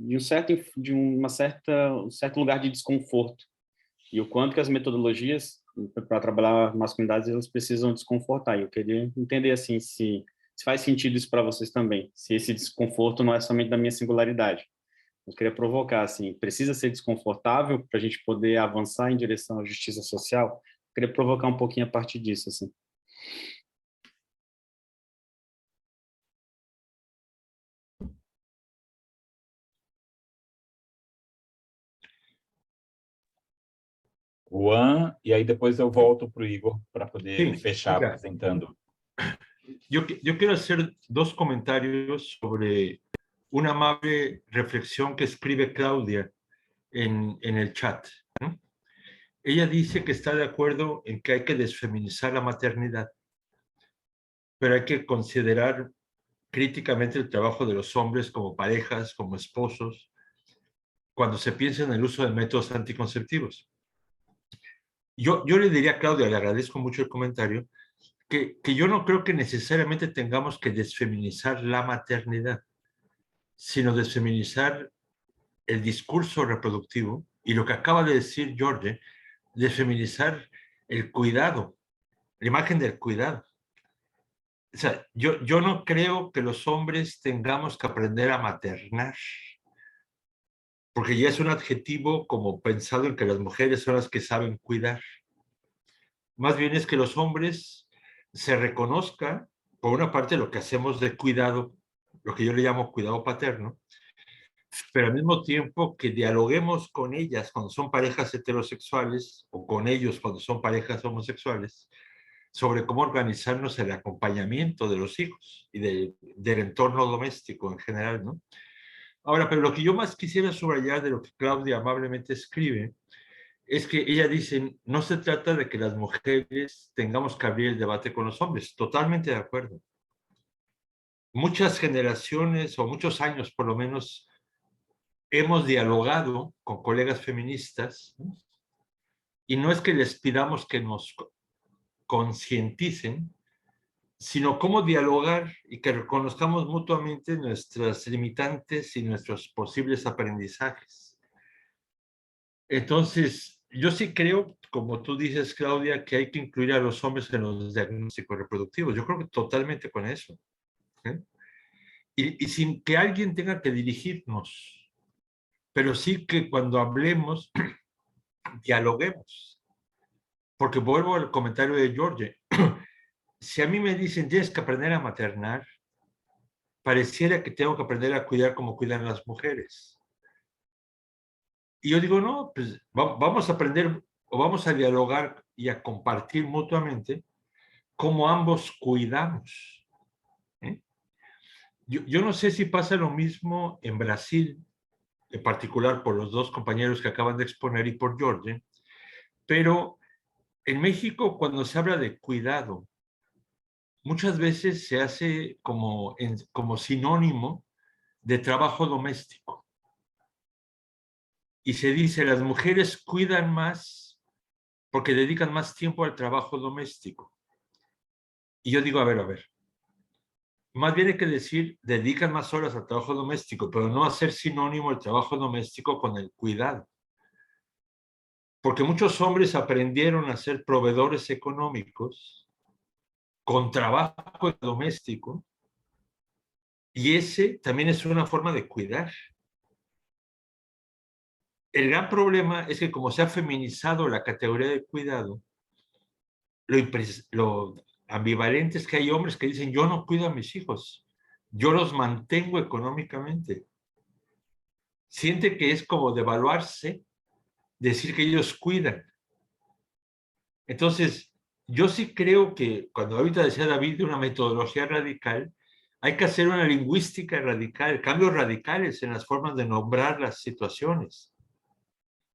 um certo lugar de desconforto e o quanto que as metodologias para trabalhar masculinidades elas precisam desconfortar. E eu queria entender assim se faz sentido isso para vocês também, se esse desconforto não é somente da minha singularidade. Eu queria provocar assim, precisa ser desconfortável para a gente poder avançar em direção à justiça social? Eu queria provocar um pouquinho a partir disso assim. Juan, e aí depois eu volto para o Igor para poder Sí, fechar mira, apresentando. yo quiero hacer dos comentarios sobre una amable reflexión que escribe Claudia en el chat, ¿no? Ella dice que está de acuerdo en que hay que desfeminizar la maternidad, pero hay que considerar críticamente el trabajo de los hombres como parejas, como esposos, cuando se piensa en el uso de métodos anticonceptivos. Yo le diría a Claudia, le agradezco mucho el comentario, que yo no creo que necesariamente tengamos que desfeminizar la maternidad, sino desfeminizar el discurso reproductivo y lo que acaba de decir George, desfeminizar el cuidado, la imagen del cuidado. O sea, yo no creo que los hombres tengamos que aprender a maternar, porque ya es un adjetivo como pensado en que las mujeres son las que saben cuidar. Más bien es que los hombres se reconozcan, por una parte, lo que hacemos de cuidado, lo que yo le llamo cuidado paterno, pero al mismo tiempo que dialoguemos con ellas cuando son parejas heterosexuales o con ellos cuando son parejas homosexuales sobre cómo organizarnos el acompañamiento de los hijos y del entorno doméstico en general, ¿no? Ahora, pero lo que yo más quisiera subrayar de lo que Claudia amablemente escribe es que ella dice, no se trata de que las mujeres tengamos que abrir el debate con los hombres, totalmente de acuerdo. Muchas generaciones o muchos años por lo menos hemos dialogado con colegas feministas, ¿no? Y no es que les pidamos que nos concienticen, sino cómo dialogar y que reconozcamos mutuamente nuestras limitantes y nuestros posibles aprendizajes. Entonces, yo sí creo, como tú dices, Claudia, que hay que incluir a los hombres en los diagnósticos reproductivos. Yo creo que totalmente con eso, ¿eh? Y sin que alguien tenga que dirigirnos, pero sí que cuando hablemos, dialoguemos. Porque vuelvo al comentario de George. Si a mí me dicen, tienes que aprender a maternar, pareciera que tengo que aprender a cuidar como cuidan las mujeres. Y yo digo, no, pues vamos a aprender o vamos a dialogar y a compartir mutuamente cómo ambos cuidamos, ¿eh? Yo no sé si pasa lo mismo en Brasil, en particular por los dos compañeros que acaban de exponer y por George, pero en México cuando se habla de cuidado, muchas veces se hace como sinónimo de trabajo doméstico. Y se dice, las mujeres cuidan más porque dedican más tiempo al trabajo doméstico. Y yo digo, a ver, más bien hay que decir, dedican más horas al trabajo doméstico, pero no hacer sinónimo el trabajo doméstico con el cuidado. porque muchos hombres aprendieron a ser proveedores económicos con trabajo doméstico, y ese también es una forma de cuidar. El gran problema es que como se ha feminizado la categoría de cuidado, lo ambivalente es que hay hombres que dicen, yo no cuido a mis hijos, yo los mantengo económicamente. Siente que es como devaluarse, decir que ellos cuidan. Entonces, yo sí creo que, cuando ahorita decía David de una metodología radical, hay que hacer una lingüística radical, cambios radicales en las formas de nombrar las situaciones.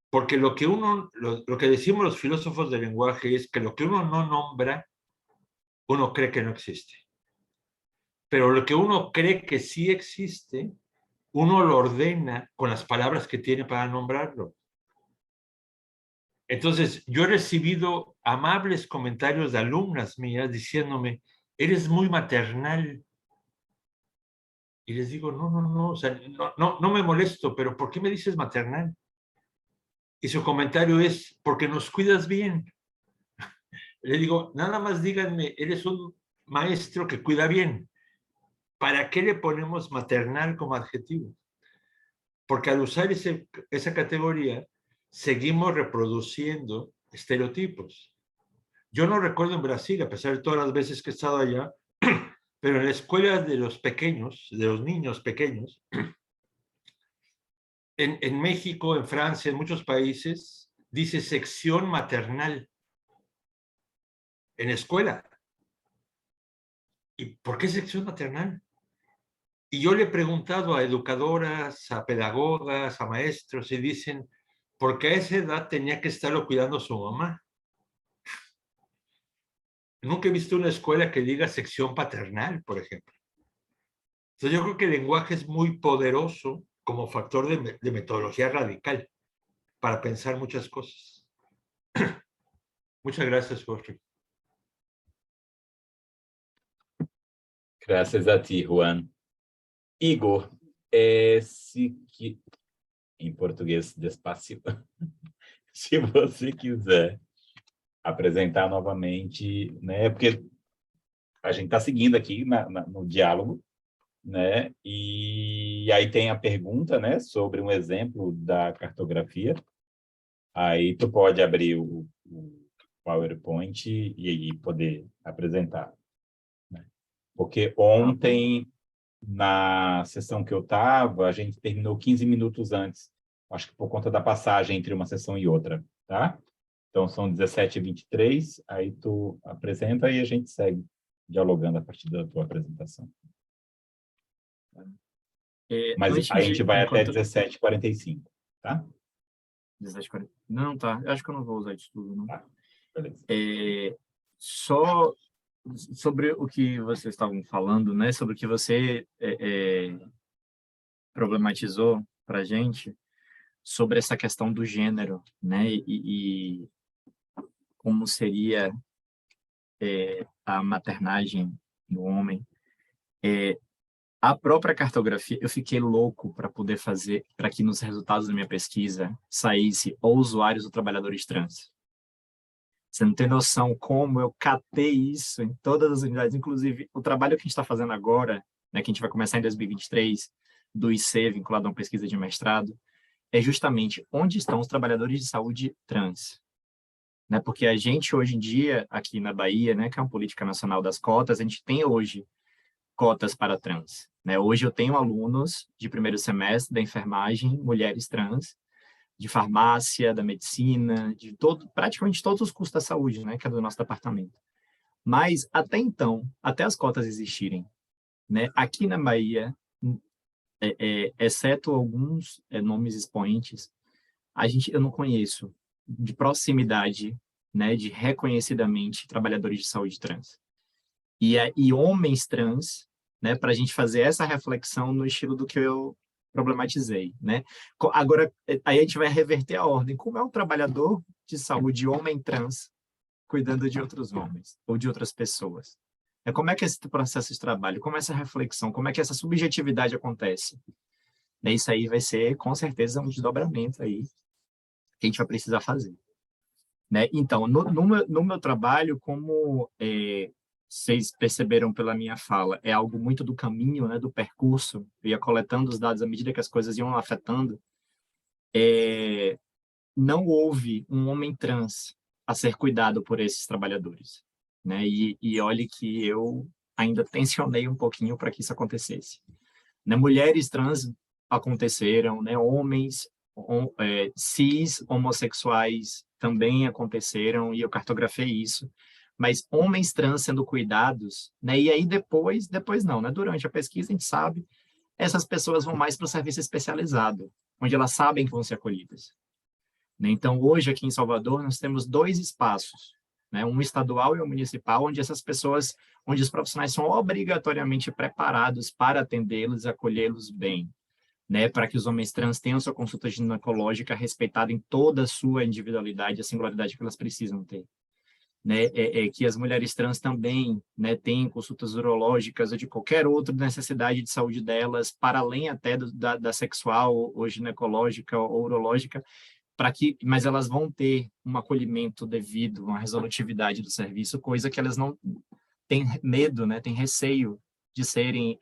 Porque lo que decimos los filósofos del lenguaje es que lo que uno no nombra, uno cree que no existe. Pero lo que uno cree que sí existe, uno lo ordena con las palabras que tiene para nombrarlo. Entonces, yo he recibido amables comentarios de alumnas mías diciéndome, eres muy maternal. Y les digo, no, o sea, no me molesto, pero ¿por qué me dices maternal? Y su comentario es, porque nos cuidas bien. Le digo, nada más díganme, eres un maestro que cuida bien. ¿Para qué le ponemos maternal como adjetivo? Porque al usar esa categoría, seguimos reproduciendo estereotipos. Yo no recuerdo en Brasil, a pesar de todas las veces que he estado allá, pero en la escuela de los pequeños, de los niños pequeños, en México, en Francia, en muchos países, dice sección maternal en escuela. ¿Y por qué sección maternal? Y yo le he preguntado a educadoras, a pedagogas, a maestros, y dicen, porque a esa edad tenía que estarlo cuidando su mamá. Nunca he visto una escuela que diga sección paternal, por ejemplo. Entonces yo creo que el lenguaje es muy poderoso como factor de metodología radical para pensar muchas cosas. Muchas gracias, Jorge. Graças a ti, Juan. Igor, em português despacio, se você quiser apresentar novamente, né? Porque a gente está seguindo aqui no diálogo, né? E aí tem a pergunta, né? Sobre um exemplo da cartografia. Aí tu pode abrir o PowerPoint e poder apresentar, né? Porque ontem, na sessão que eu estava, a gente terminou 15 minutos antes. Acho que por conta da passagem entre uma sessão e outra, tá? Então, são 17h23, aí tu apresenta e a gente segue dialogando a partir da tua apresentação. Mas a gente vai até 17h45, tá? 17h40. Não, tá. Eu acho que eu não vou usar isso tudo, não. Tá, beleza. Só sobre o que vocês estavam falando, né? Sobre o que você problematizou para a gente, sobre essa questão do gênero, né? E como seria a maternagem do homem. A própria cartografia, eu fiquei louco para poder fazer, para que nos resultados da minha pesquisa saísse ou usuários ou trabalhadores trans. Você não tem noção como eu catei isso em todas as unidades, inclusive o trabalho que a gente está fazendo agora, né, que a gente vai começar em 2023, do IC, vinculado a uma pesquisa de mestrado, é justamente onde estão os trabalhadores de saúde trans. Né? Porque a gente, hoje em dia, aqui na Bahia, né, que é uma política nacional das cotas, a gente tem hoje cotas para trans. Né? Hoje eu tenho alunos de primeiro semestre da enfermagem, mulheres trans, de farmácia, da medicina, de praticamente todos os cursos da saúde, né, que é do nosso departamento. Mas, até então, até as cotas existirem, né, aqui na Bahia, exceto alguns nomes expoentes, eu não conheço de proximidade, né, de reconhecidamente trabalhadores de saúde trans. E homens trans, né, para a gente fazer essa reflexão no estilo do que eu problematizei, né? Agora, aí a gente vai reverter a ordem. Como é um trabalhador de saúde homem trans cuidando de outros homens ou de outras pessoas? Como é que é esse processo de trabalho? Como é essa reflexão? Como é que essa subjetividade acontece? Isso aí vai ser, com certeza, um desdobramento aí que a gente vai precisar fazer. né? Então, no meu trabalho, como vocês perceberam pela minha fala, é algo muito do caminho, né, do percurso, eu ia coletando os dados à medida que as coisas iam afetando, não houve um homem trans a ser cuidado por esses trabalhadores, né? E olhe que eu ainda tensionei um pouquinho para que isso acontecesse. Né? Mulheres trans aconteceram, né? Homens cis homossexuais também aconteceram, e eu cartografei isso, mas homens trans sendo cuidados, né? E aí depois não, né? Durante a pesquisa a gente sabe, essas pessoas vão mais para o serviço especializado, onde elas sabem que vão ser acolhidas. Né? Então, hoje aqui em Salvador, nós temos 2 espaços, né? Um estadual e um municipal, onde essas pessoas, onde os profissionais são obrigatoriamente preparados para atendê-los e acolhê-los bem, né? Para que os homens trans tenham sua consulta ginecológica respeitada em toda a sua individualidade, a singularidade que elas precisam ter. Né? Que as mulheres trans também, né, têm consultas urológicas ou de qualquer outra necessidade de saúde delas, para além até da sexual ou ginecológica ou urológica, mas elas vão ter um acolhimento devido, uma resolutividade do serviço, coisa que elas não têm medo, né, têm receio de serem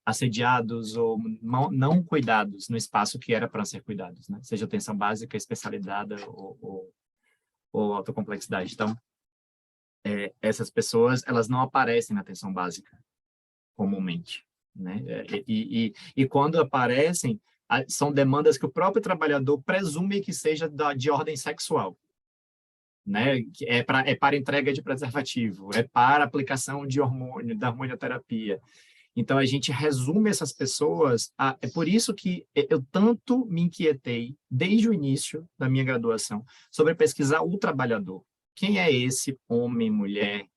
assediados ou não cuidados no espaço que era para ser cuidados, né? Seja atenção básica, especializada ou alta complexidade. Então, essas pessoas, elas não aparecem na atenção básica comumente, né? E quando aparecem, são demandas que o próprio trabalhador presume que seja de ordem sexual, né? Para entrega de preservativo, é para aplicação de hormônio, da hormonioterapia. Então, a gente resume essas pessoas, é por isso que eu tanto me inquietei, desde o início da minha graduação, sobre pesquisar o trabalhador. Quem é esse homem, mulher,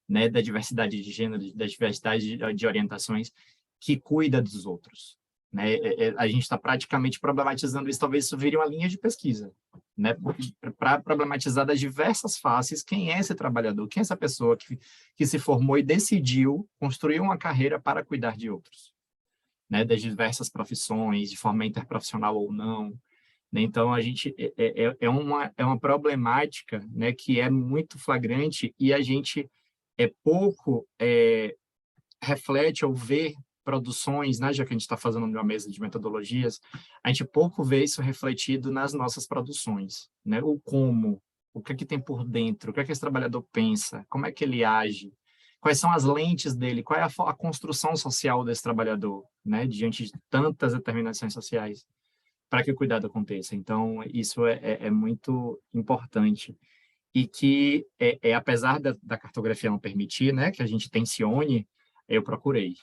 né, da diversidade de gênero, da diversidade de orientações, que cuida dos outros? Né? A gente está praticamente problematizando isso, talvez isso vire uma linha de pesquisa, né? Para problematizar das diversas faces, quem é esse trabalhador, quem é essa pessoa que se formou e decidiu construir uma carreira para cuidar de outros, né? Das diversas profissões, de forma interprofissional ou não. Né? Então, a gente é uma problemática, né, que é muito flagrante, e a gente pouco reflete ou vê produções, né, já que a gente está fazendo uma mesa de metodologias, a gente pouco vê isso refletido nas nossas produções, né? O como, o que é que tem por dentro, o que é que esse trabalhador pensa, como é que ele age, quais são as lentes dele, qual é a construção social desse trabalhador, né, diante de tantas determinações sociais, para que o cuidado aconteça. Então, isso é muito importante. E que, apesar da cartografia não permitir, né, que a gente tensione, eu procurei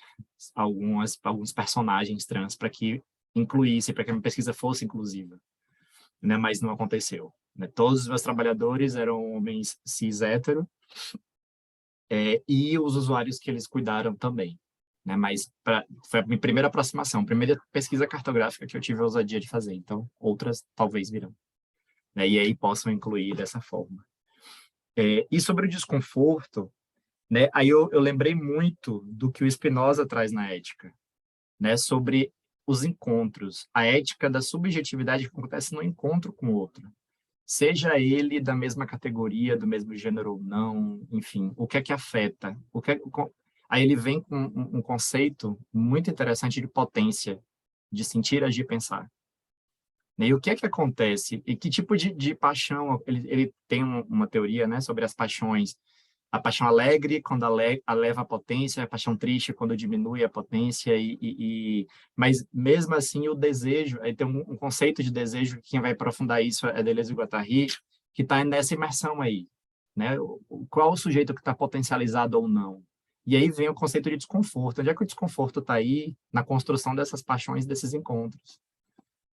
alguns personagens trans para que incluísse, para que a minha pesquisa fosse inclusiva, né, mas não aconteceu. Né? Todos os meus trabalhadores eram homens cis hétero, e os usuários que eles cuidaram também. Né? Mas foi a minha primeira aproximação, a primeira pesquisa cartográfica que eu tive a ousadia de fazer. Então, outras talvez virão. Né? E aí possam incluir dessa forma. E sobre o desconforto, né, aí eu lembrei muito do que o Spinoza traz na ética, né, sobre os encontros, a ética da subjetividade que acontece no encontro com o outro, seja ele da mesma categoria, do mesmo gênero ou não, enfim, o que é que afeta, aí ele vem com um conceito muito interessante de potência, de sentir, agir, pensar. E o que é que acontece? E que tipo de paixão? Ele tem uma teoria, né, sobre as paixões. A paixão alegre, quando eleva a potência, a paixão triste, quando diminui a potência. Mas, mesmo assim, o desejo... Aí tem um conceito de desejo, que quem vai aprofundar isso é Deleuze e Guattari, que está nessa imersão aí. Né? Qual o sujeito que está potencializado ou não? E aí vem o conceito de desconforto. Onde é que o desconforto está aí na construção dessas paixões, desses encontros?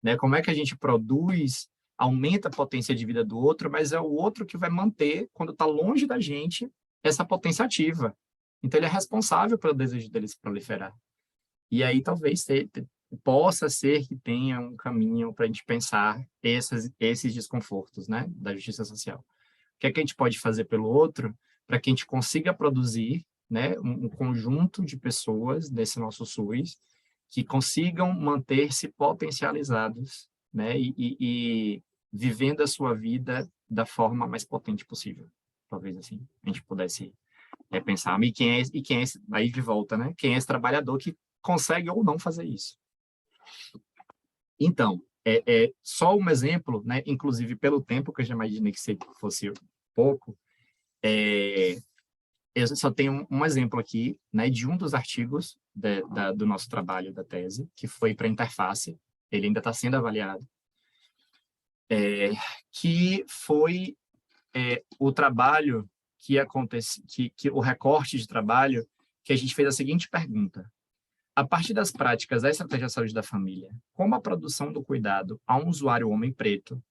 Né? Como é que a gente produz, aumenta a potência de vida do outro, mas é o outro que vai manter, quando está longe da gente, essa potência ativa. Então, ele é responsável pelo desejo dele se proliferar. E aí, talvez, possa ser que tenha um caminho para a gente pensar esses desconfortos, né, da justiça social. O que é que a gente pode fazer pelo outro para que a gente consiga produzir, né, um conjunto de pessoas desse nosso SUS que consigam manter-se potencializados, né, e vivendo a sua vida da forma mais potente possível. Talvez assim a gente pudesse pensar. E quem é esse, aí de volta, né? Quem é esse trabalhador que consegue ou não fazer isso? Então, só um exemplo, né? Inclusive pelo tempo que eu já imaginei que fosse pouco, eu só tenho um exemplo aqui, né, de um dos artigos do nosso trabalho da tese, que foi para a interface, ele ainda está sendo avaliado, que foi o trabalho que acontece, que o recorte de trabalho, que a gente fez a seguinte pergunta: a partir das práticas da estratégia de saúde da família, como a produção do cuidado a um usuário homem preto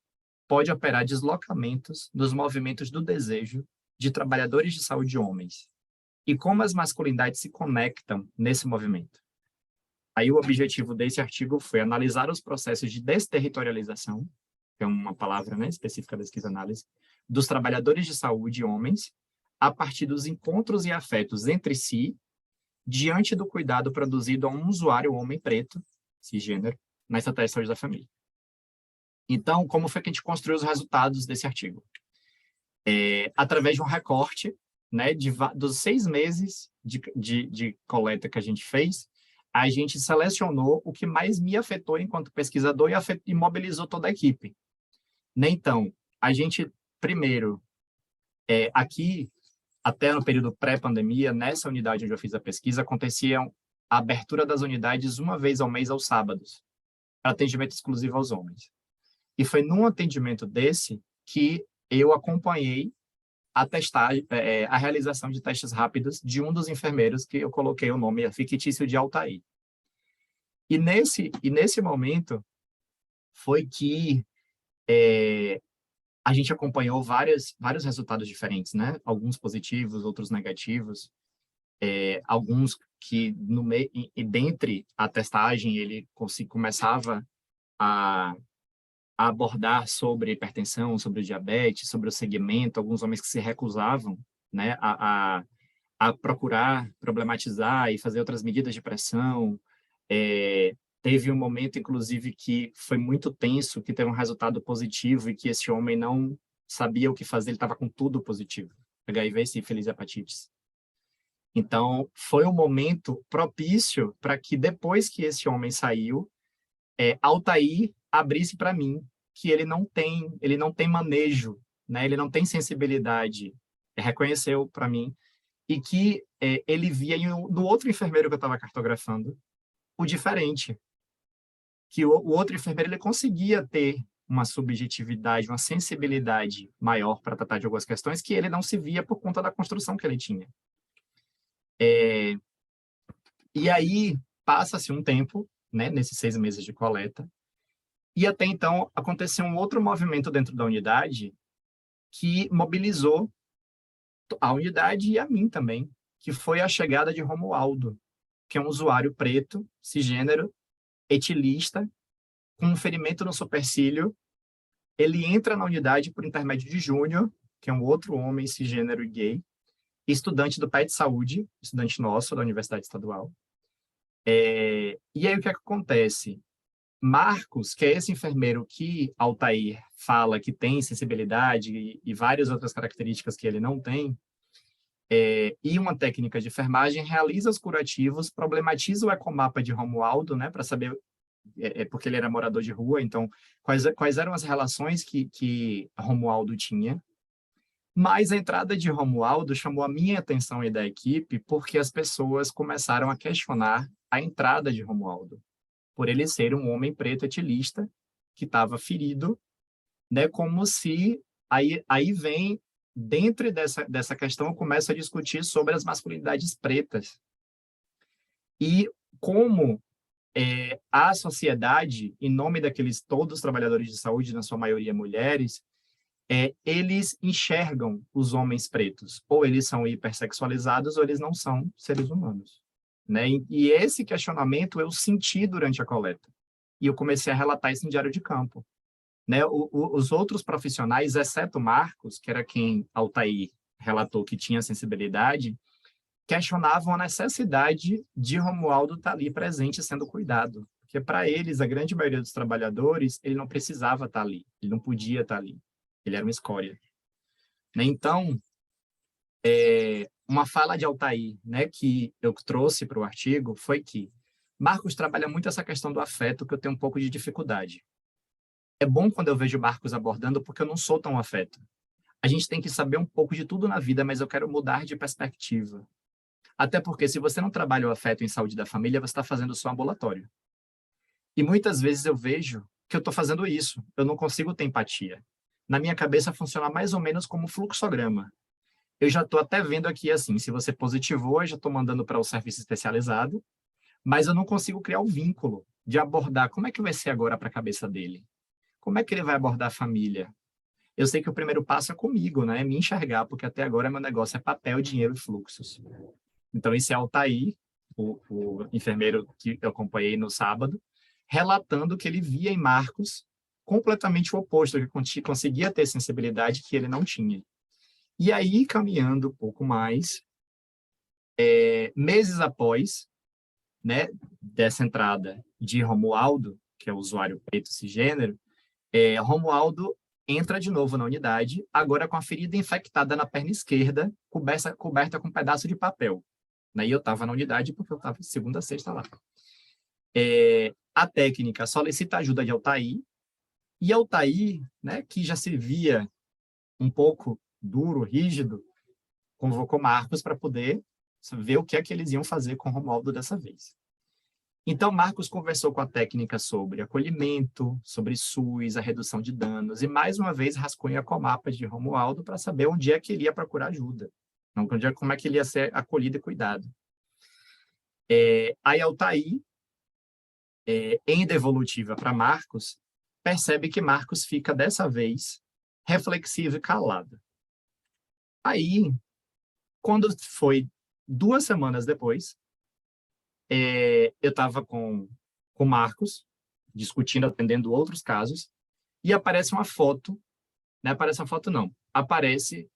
pode operar deslocamentos dos movimentos do desejo de trabalhadores de saúde homens, e como as masculinidades se conectam nesse movimento. Aí o objetivo desse artigo foi analisar os processos de desterritorialização, que é uma palavra, né, específica da esquizoanálise, dos trabalhadores de saúde homens, a partir dos encontros e afetos entre si, diante do cuidado produzido a um usuário homem preto, cisgênero, na estratégia de saúde da família. Então, como foi que a gente construiu os resultados desse artigo? Através de um recorte, né, dos 6 meses de coleta que a gente fez, a gente selecionou o que mais me afetou enquanto pesquisador e mobilizou toda a equipe. Né? Então, a gente, primeiro, aqui, até no período pré-pandemia, nessa unidade onde eu fiz a pesquisa, acontecia a abertura das unidades uma vez ao mês, aos sábados, para atendimento exclusivo aos homens. E foi num atendimento desse que eu acompanhei a realização de testes rápidos de um dos enfermeiros, que eu coloquei o nome fictício de Altair. E nesse momento foi que a gente acompanhou vários resultados diferentes, né? Alguns positivos, outros negativos, alguns que dentre a testagem ele começava a abordar sobre hipertensão, sobre diabetes, sobre o segmento, alguns homens que se recusavam, né, a procurar problematizar e fazer outras medidas de pressão. Teve um momento, inclusive, que foi muito tenso, que teve um resultado positivo e que esse homem não sabia o que fazer, ele estava com tudo positivo, HIV, sífilis e hepatites. Então, foi um momento propício para que, depois que esse homem saiu, Altair abrisse para mim que ele não tem manejo, né? Ele não tem sensibilidade, reconheceu para mim, e que ele via no outro enfermeiro que eu estava cartografando o diferente, que o outro enfermeiro ele conseguia ter uma subjetividade, uma sensibilidade maior para tratar de algumas questões que ele não se via por conta da construção que ele tinha. E aí passa-se um tempo, né, nesses 6 meses de coleta, e até então aconteceu um outro movimento dentro da unidade que mobilizou a unidade e a mim também, que foi a chegada de Romualdo, que é um usuário preto, cisgênero, etilista, com um ferimento no supercílio. Ele entra na unidade por intermédio de Júnior, que é um outro homem cisgênero e gay, estudante do PET Saúde, estudante nosso da Universidade Estadual. E aí o que acontece? Marcos, que é esse enfermeiro que Altair fala que tem sensibilidade e várias outras características que ele não tem, e uma técnica de enfermagem, realiza os curativos, problematiza o ecomapa de Romualdo, né, para saber, porque ele era morador de rua, então, quais eram as relações que Romualdo tinha. Mas a entrada de Romualdo chamou a minha atenção e da equipe, porque as pessoas começaram a questionar a entrada de Romualdo, por ele ser um homem preto etilista que estava ferido, né, como se... Aí vem, dentro dessa questão, eu começo a discutir sobre as masculinidades pretas. E como a sociedade, em nome daqueles todos trabalhadores de saúde, na sua maioria mulheres, eles enxergam os homens pretos. Ou eles são hipersexualizados, ou eles não são seres humanos. Né? E esse questionamento eu senti durante a coleta. E eu comecei a relatar isso em diário de campo. Né? Os outros profissionais, exceto Marcos, que era quem Altair relatou que tinha sensibilidade, questionavam a necessidade de Romualdo estar ali presente sendo cuidado. Porque para eles, a grande maioria dos trabalhadores, ele não precisava estar ali, ele não podia estar ali. ele era uma escória. Né? Então, uma fala de Altair, né, que eu trouxe para o artigo foi que Marcos trabalha muito essa questão do afeto, que eu tenho um pouco de dificuldade. É bom quando eu vejo Marcos abordando, porque eu não sou tão afeto. A gente tem que saber um pouco de tudo na vida, mas eu quero mudar de perspectiva. Até porque, se você não trabalha o afeto em saúde da família, você está fazendo o seu ambulatório. E muitas vezes eu vejo que eu estou fazendo isso. Eu não consigo ter empatia. Na minha cabeça, funciona mais ou menos como fluxograma. Eu já estou até vendo aqui, assim, se você positivou, eu já estou mandando para o serviço especializado, mas eu não consigo criar o vínculo de abordar como é que vai ser agora para a cabeça dele. Como é que ele vai abordar a família? Eu sei que o primeiro passo é comigo, né? É me enxergar, porque até agora meu negócio é papel, dinheiro e fluxos. Então, esse é Altair, o enfermeiro que eu acompanhei no sábado, relatando que ele via em Marcos completamente o oposto, que conseguia ter sensibilidade que ele não tinha. E aí, caminhando um pouco mais, meses após, né, dessa entrada de Romualdo, que é o usuário preto cisgênero, Romualdo entra de novo na unidade, agora com a ferida infectada na perna esquerda, coberta com um pedaço de papel. Né? E eu estava na unidade porque eu estava de segunda a sexta lá. A técnica solicita ajuda de Altair, e Altair, né, que já se via um pouco duro, rígido, convocou Marcos para poder ver o que é que eles iam fazer com Romualdo dessa vez. Então, Marcos conversou com a técnica sobre acolhimento, sobre SUS, a redução de danos, e mais uma vez rascou em a comapa de Romualdo para saber onde é que ele ia procurar ajuda, como é que ele ia ser acolhido e cuidado. Aí Altair, em devolutiva para Marcos, percebe que Marcos fica, dessa vez, reflexivo e calado. Aí, quando foi 2 semanas depois, eu estava com Marcos, discutindo, atendendo outros casos, e aparece uma foto, não aparece uma foto não, aparece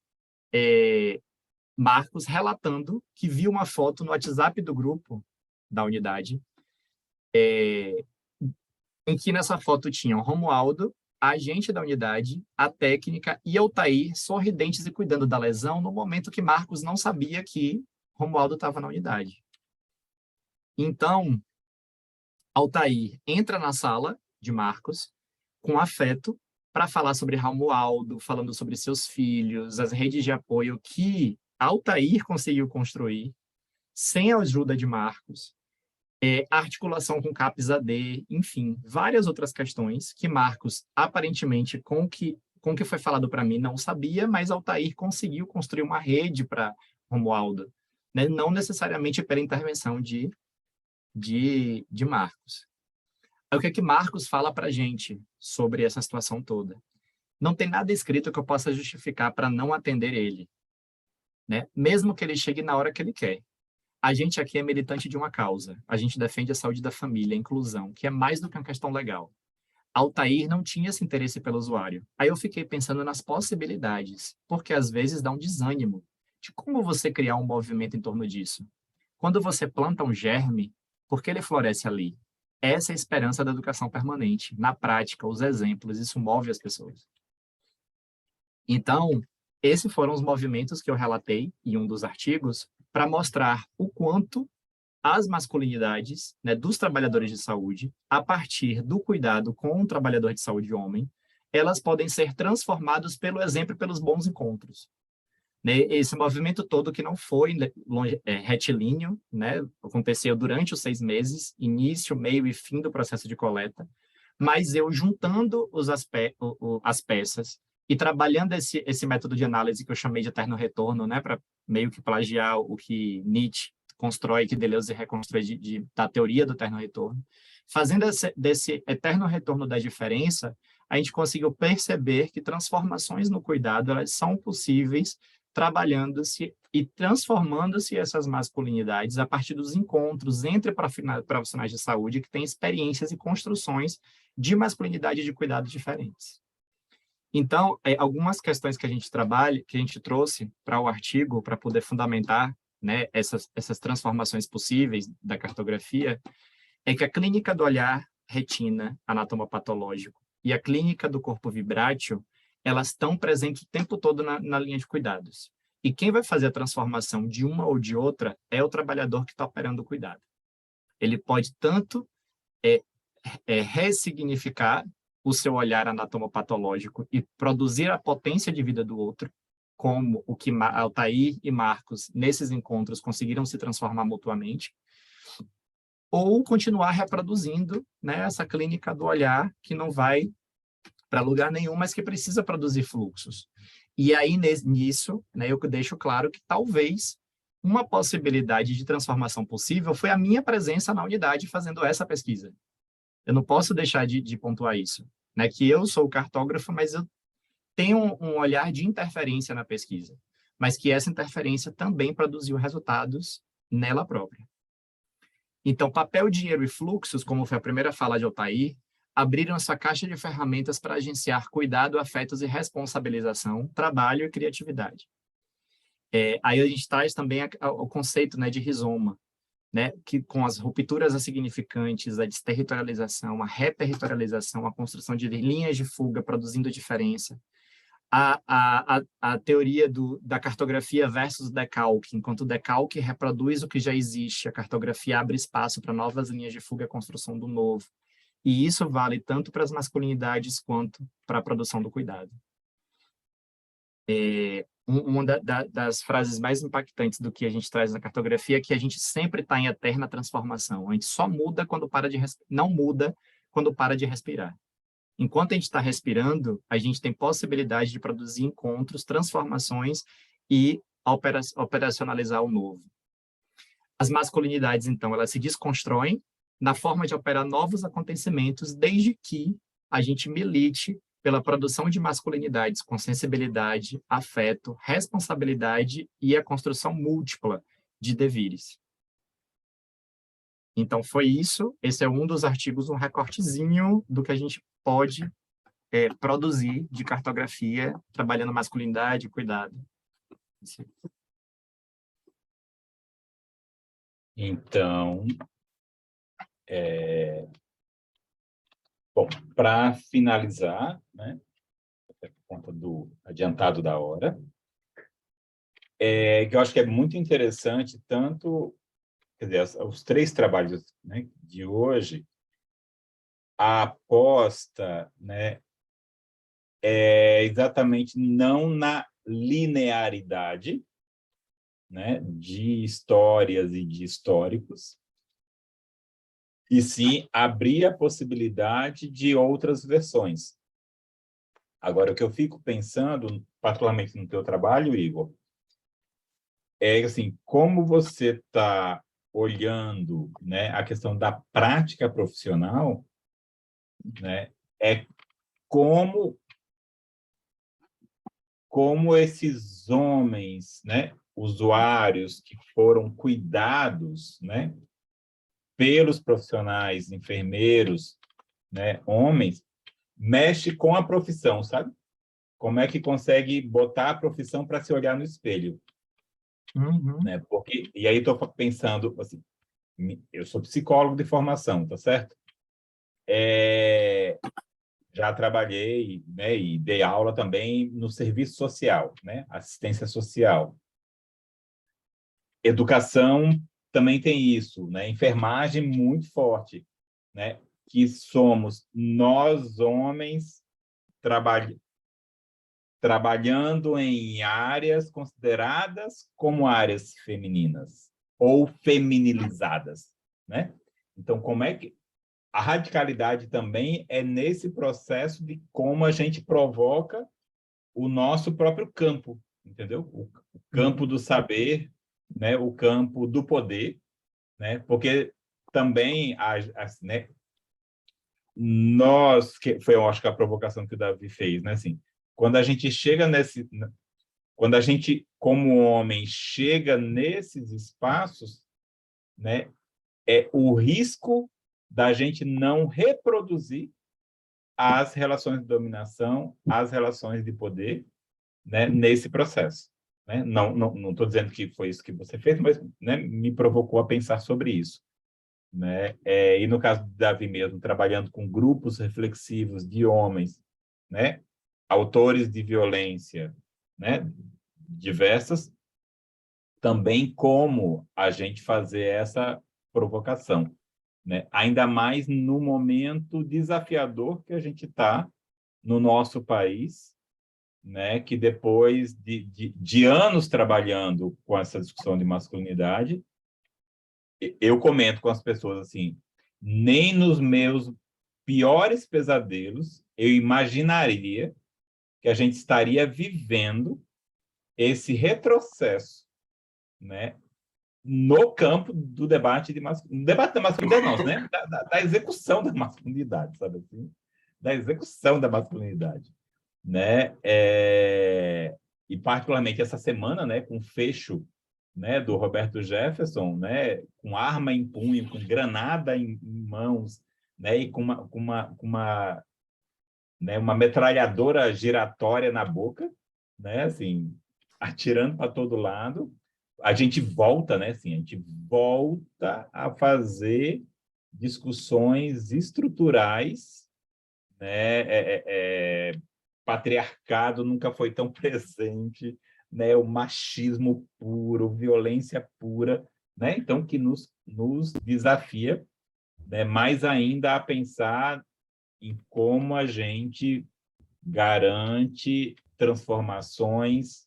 Marcos relatando que viu uma foto no WhatsApp do grupo da unidade, em que nessa foto tinham Romualdo, a agente da unidade, a técnica e Altair sorridentes e cuidando da lesão no momento que Marcos não sabia que Romualdo estava na unidade. Então, Altair entra na sala de Marcos com afeto para falar sobre Romualdo, falando sobre seus filhos, as redes de apoio que Altair conseguiu construir sem a ajuda de Marcos, a articulação com CAPS-AD, enfim, várias outras questões que Marcos, aparentemente, com o que foi falado para mim, não sabia, mas Altair conseguiu construir uma rede para Romualdo, né? Não necessariamente pela intervenção de Marcos. Aí, o que é que Marcos fala para a gente sobre essa situação toda? Não tem nada escrito que eu possa justificar para não atender ele, né? Mesmo que ele chegue na hora que ele quer. A gente aqui é militante de uma causa. A gente defende a saúde da família, a inclusão, que é mais do que uma questão legal. Altair não tinha esse interesse pelo usuário. Aí eu fiquei pensando nas possibilidades, porque às vezes dá um desânimo de como você criar um movimento em torno disso. Quando você planta um germe, por que ele floresce ali? Essa é a esperança da educação permanente. Na prática, os exemplos, isso move as pessoas. Então, esses foram os movimentos que eu relatei em um dos artigos para mostrar o quanto as masculinidades, né, dos trabalhadores de saúde, a partir do cuidado com um trabalhador de saúde homem, elas podem ser transformadas pelo exemplo e pelos bons encontros. Né? Esse movimento todo que não foi retilíneo, né, aconteceu durante os 6 meses, início, meio e fim do processo de coleta, mas eu juntando as peças e trabalhando esse método de análise que eu chamei de eterno retorno, né, para meio que plagiar o que Nietzsche constrói, que Deleuze reconstrói da teoria do eterno retorno, fazendo desse eterno retorno da diferença, a gente conseguiu perceber que transformações no cuidado elas são possíveis trabalhando-se e transformando-se essas masculinidades a partir dos encontros entre profissionais de saúde que têm experiências e construções de masculinidade e de cuidado diferentes. Então, algumas questões que a gente trabalha, que a gente trouxe para o artigo, para poder fundamentar, né, essas transformações possíveis da cartografia, é que a clínica do olhar retina anatomopatológico e a clínica do corpo vibrátil, elas estão presentes o tempo todo na linha de cuidados. E quem vai fazer a transformação de uma ou de outra é o trabalhador que está operando o cuidado. Ele pode tanto ressignificar o seu olhar anatomopatológico e produzir a potência de vida do outro, como o que Altair e Marcos, nesses encontros, conseguiram se transformar mutuamente, ou continuar reproduzindo, né, essa clínica do olhar que não vai para lugar nenhum, mas que precisa produzir fluxos. E aí, nisso, né, eu deixo claro que talvez uma possibilidade de transformação possível foi a minha presença na unidade fazendo essa pesquisa. Eu não posso deixar de pontuar isso, né, que eu sou cartógrafo, mas eu tenho um olhar de interferência na pesquisa, mas que essa interferência também produziu resultados nela própria. Então, papel, dinheiro e fluxos, como foi a primeira fala de Altair, abriram essa caixa de ferramentas para agenciar cuidado, afetos e responsabilização, trabalho e criatividade. Aí a gente traz também o conceito, né, de rizoma, né, que com as rupturas significantes, a desterritorialização, a reterritorialização, a construção de linhas de fuga produzindo diferença, a teoria da cartografia versus decalque, enquanto o decalque reproduz o que já existe, a cartografia abre espaço para novas linhas de fuga e a construção do novo. E isso vale tanto para as masculinidades quanto para a produção do cuidado. Uma das frases mais impactantes do que a gente traz na cartografia é que a gente sempre está em eterna transformação. A gente só muda quando não muda quando para de respirar. Enquanto a gente está respirando, a gente tem possibilidade de produzir encontros, transformações e operacionalizar o novo. As masculinidades, então, elas se desconstroem na forma de operar novos acontecimentos, desde que a gente milite pela produção de masculinidades com sensibilidade, afeto, responsabilidade e a construção múltipla de devires. Então, foi isso. Esse é um dos artigos, um recortezinho do que a gente pode produzir de cartografia, trabalhando masculinidade e cuidado. Então, bom, para finalizar, né, até por conta do adiantado da hora, que eu acho que é muito interessante, tanto, quer dizer, os três trabalhos, né, de hoje, a aposta, né, é exatamente não na linearidade, né, de histórias e de históricos, e sim abrir a possibilidade de outras versões. Agora, o que eu fico pensando, particularmente no teu trabalho, Igor, é assim, como você está olhando, né, a questão da prática profissional, né, é como esses homens, né, usuários que foram cuidados, né, pelos profissionais, enfermeiros, né, homens, mexe com a profissão, sabe? Como é que consegue botar a profissão para se olhar no espelho? Uhum. Né? E aí estou pensando, assim, eu sou psicólogo de formação, tá certo? Já trabalhei, né, e dei aula também no serviço social, né, assistência social. Educação também tem isso, né, enfermagem muito forte, né, que somos nós, homens, trabalhando em áreas consideradas como áreas femininas ou feminilizadas, né? Então, como é que a radicalidade também é nesse processo de como a gente provoca o nosso próprio campo, entendeu? O campo do saber, né? O campo do poder, né? Porque também, né? Que foi, eu acho que a provocação que o Davi fez, né? Assim, quando a gente chega quando a gente, como homem, chega nesses espaços, né? É o risco da gente não reproduzir as relações de dominação, as relações de poder, né, nesse processo. Né? Não estou dizendo que foi isso que você fez, mas, né, me provocou a pensar sobre isso. Né? E no caso do Davi mesmo, trabalhando com grupos reflexivos de homens, né, autores de violência, né, diversas, também como a gente fazer essa provocação, né? Ainda mais no momento desafiador que a gente está no nosso país, né? Que depois de anos trabalhando com essa discussão de masculinidade, eu comento com as pessoas assim, nem nos meus piores pesadelos eu imaginaria que a gente estaria vivendo esse retrocesso, né, no campo do debate de masculinidade. Debate da masculinidade, não, né? Da execução da masculinidade, sabe assim? Da execução da masculinidade, né? E particularmente essa semana, né, com o fecho, né, do Roberto Jefferson, né, com arma em punho, com granada em mãos, né, e com uma metralhadora giratória na boca, né, assim, atirando para todo lado. A gente volta, né, assim, a gente volta a fazer discussões estruturais, né, patriarcado nunca foi tão presente, né, o machismo puro, violência pura, né, então que nos desafia, né, mais ainda a pensar em como a gente garante transformações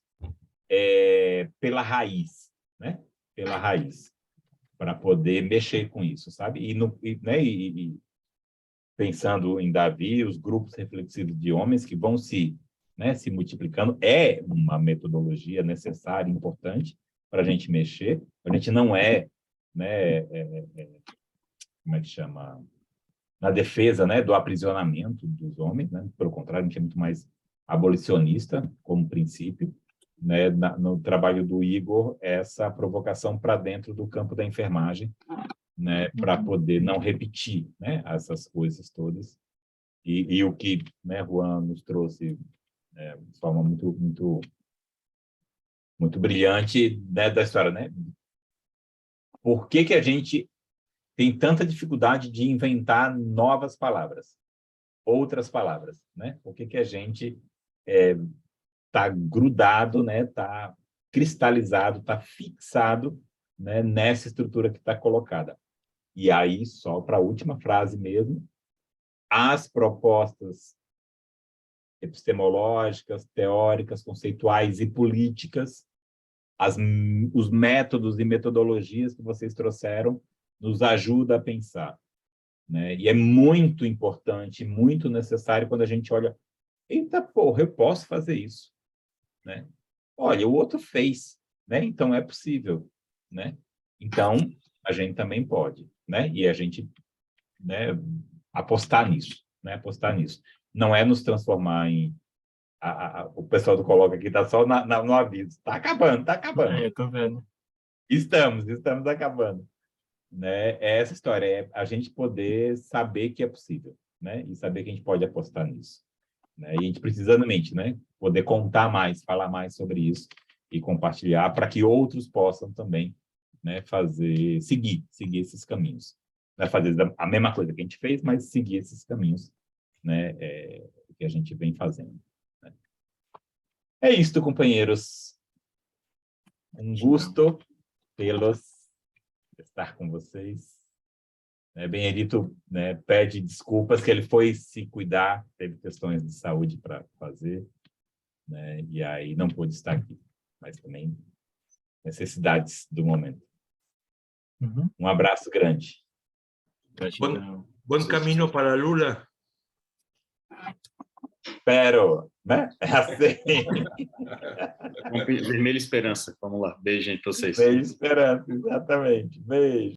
pela raiz, né? Pela raiz, para poder mexer com isso, sabe? E pensando em Davi, os grupos reflexivos de homens que vão se multiplicando, é uma metodologia necessária, importante para a gente mexer. A gente não né, como é que chama? Na defesa, né, do aprisionamento dos homens, né? Pelo contrário, a gente é muito mais abolicionista como princípio, né? No trabalho do Igor, essa provocação para dentro do campo da enfermagem, né, para poder não repetir, né, essas coisas todas. E o que, né, Juan nos trouxe de forma muito brilhante, né, da história, né? Por que a gente tem tanta dificuldade de inventar novas palavras, outras palavras, né? Por que a gente está grudado, né? Está cristalizado, está fixado, né, nessa estrutura que está colocada. E aí, só para a última frase mesmo, as propostas epistemológicas, teóricas, conceituais e políticas, os métodos e metodologias que vocês trouxeram nos ajuda a pensar, né? E é muito importante, muito necessário quando a gente olha, eita, porra, eu posso fazer isso, né? Olha, o outro fez, né? Então é possível, né? Então a gente também pode, né? E a gente, né, apostar nisso, né? Apostar nisso. Não é nos transformar em o pessoal do Coloca aqui está só no aviso. Está acabando, está acabando. Eu tô vendo. Estamos acabando. Né? É essa história, é a gente poder saber que é possível, né? E saber que a gente pode apostar nisso, né? E a gente precisa, né, poder contar mais, falar mais sobre isso e compartilhar para que outros possam também, né, seguir esses caminhos. Não é fazer a mesma coisa que a gente fez, mas seguir esses caminhos, né, que a gente vem fazendo. Né? É isto, companheiros. Um gosto estar com vocês. Benedito, né, pede desculpas que ele foi se cuidar, teve questões de saúde para fazer, né, e aí não pôde estar aqui, mas também necessidades do momento. Uhum. Um abraço grande. Buen camino para Lula. Espero, né? É assim. Vermelha Esperança. Vamos lá. Beijo, gente, para vocês. Beijo, esperança, exatamente. Beijo.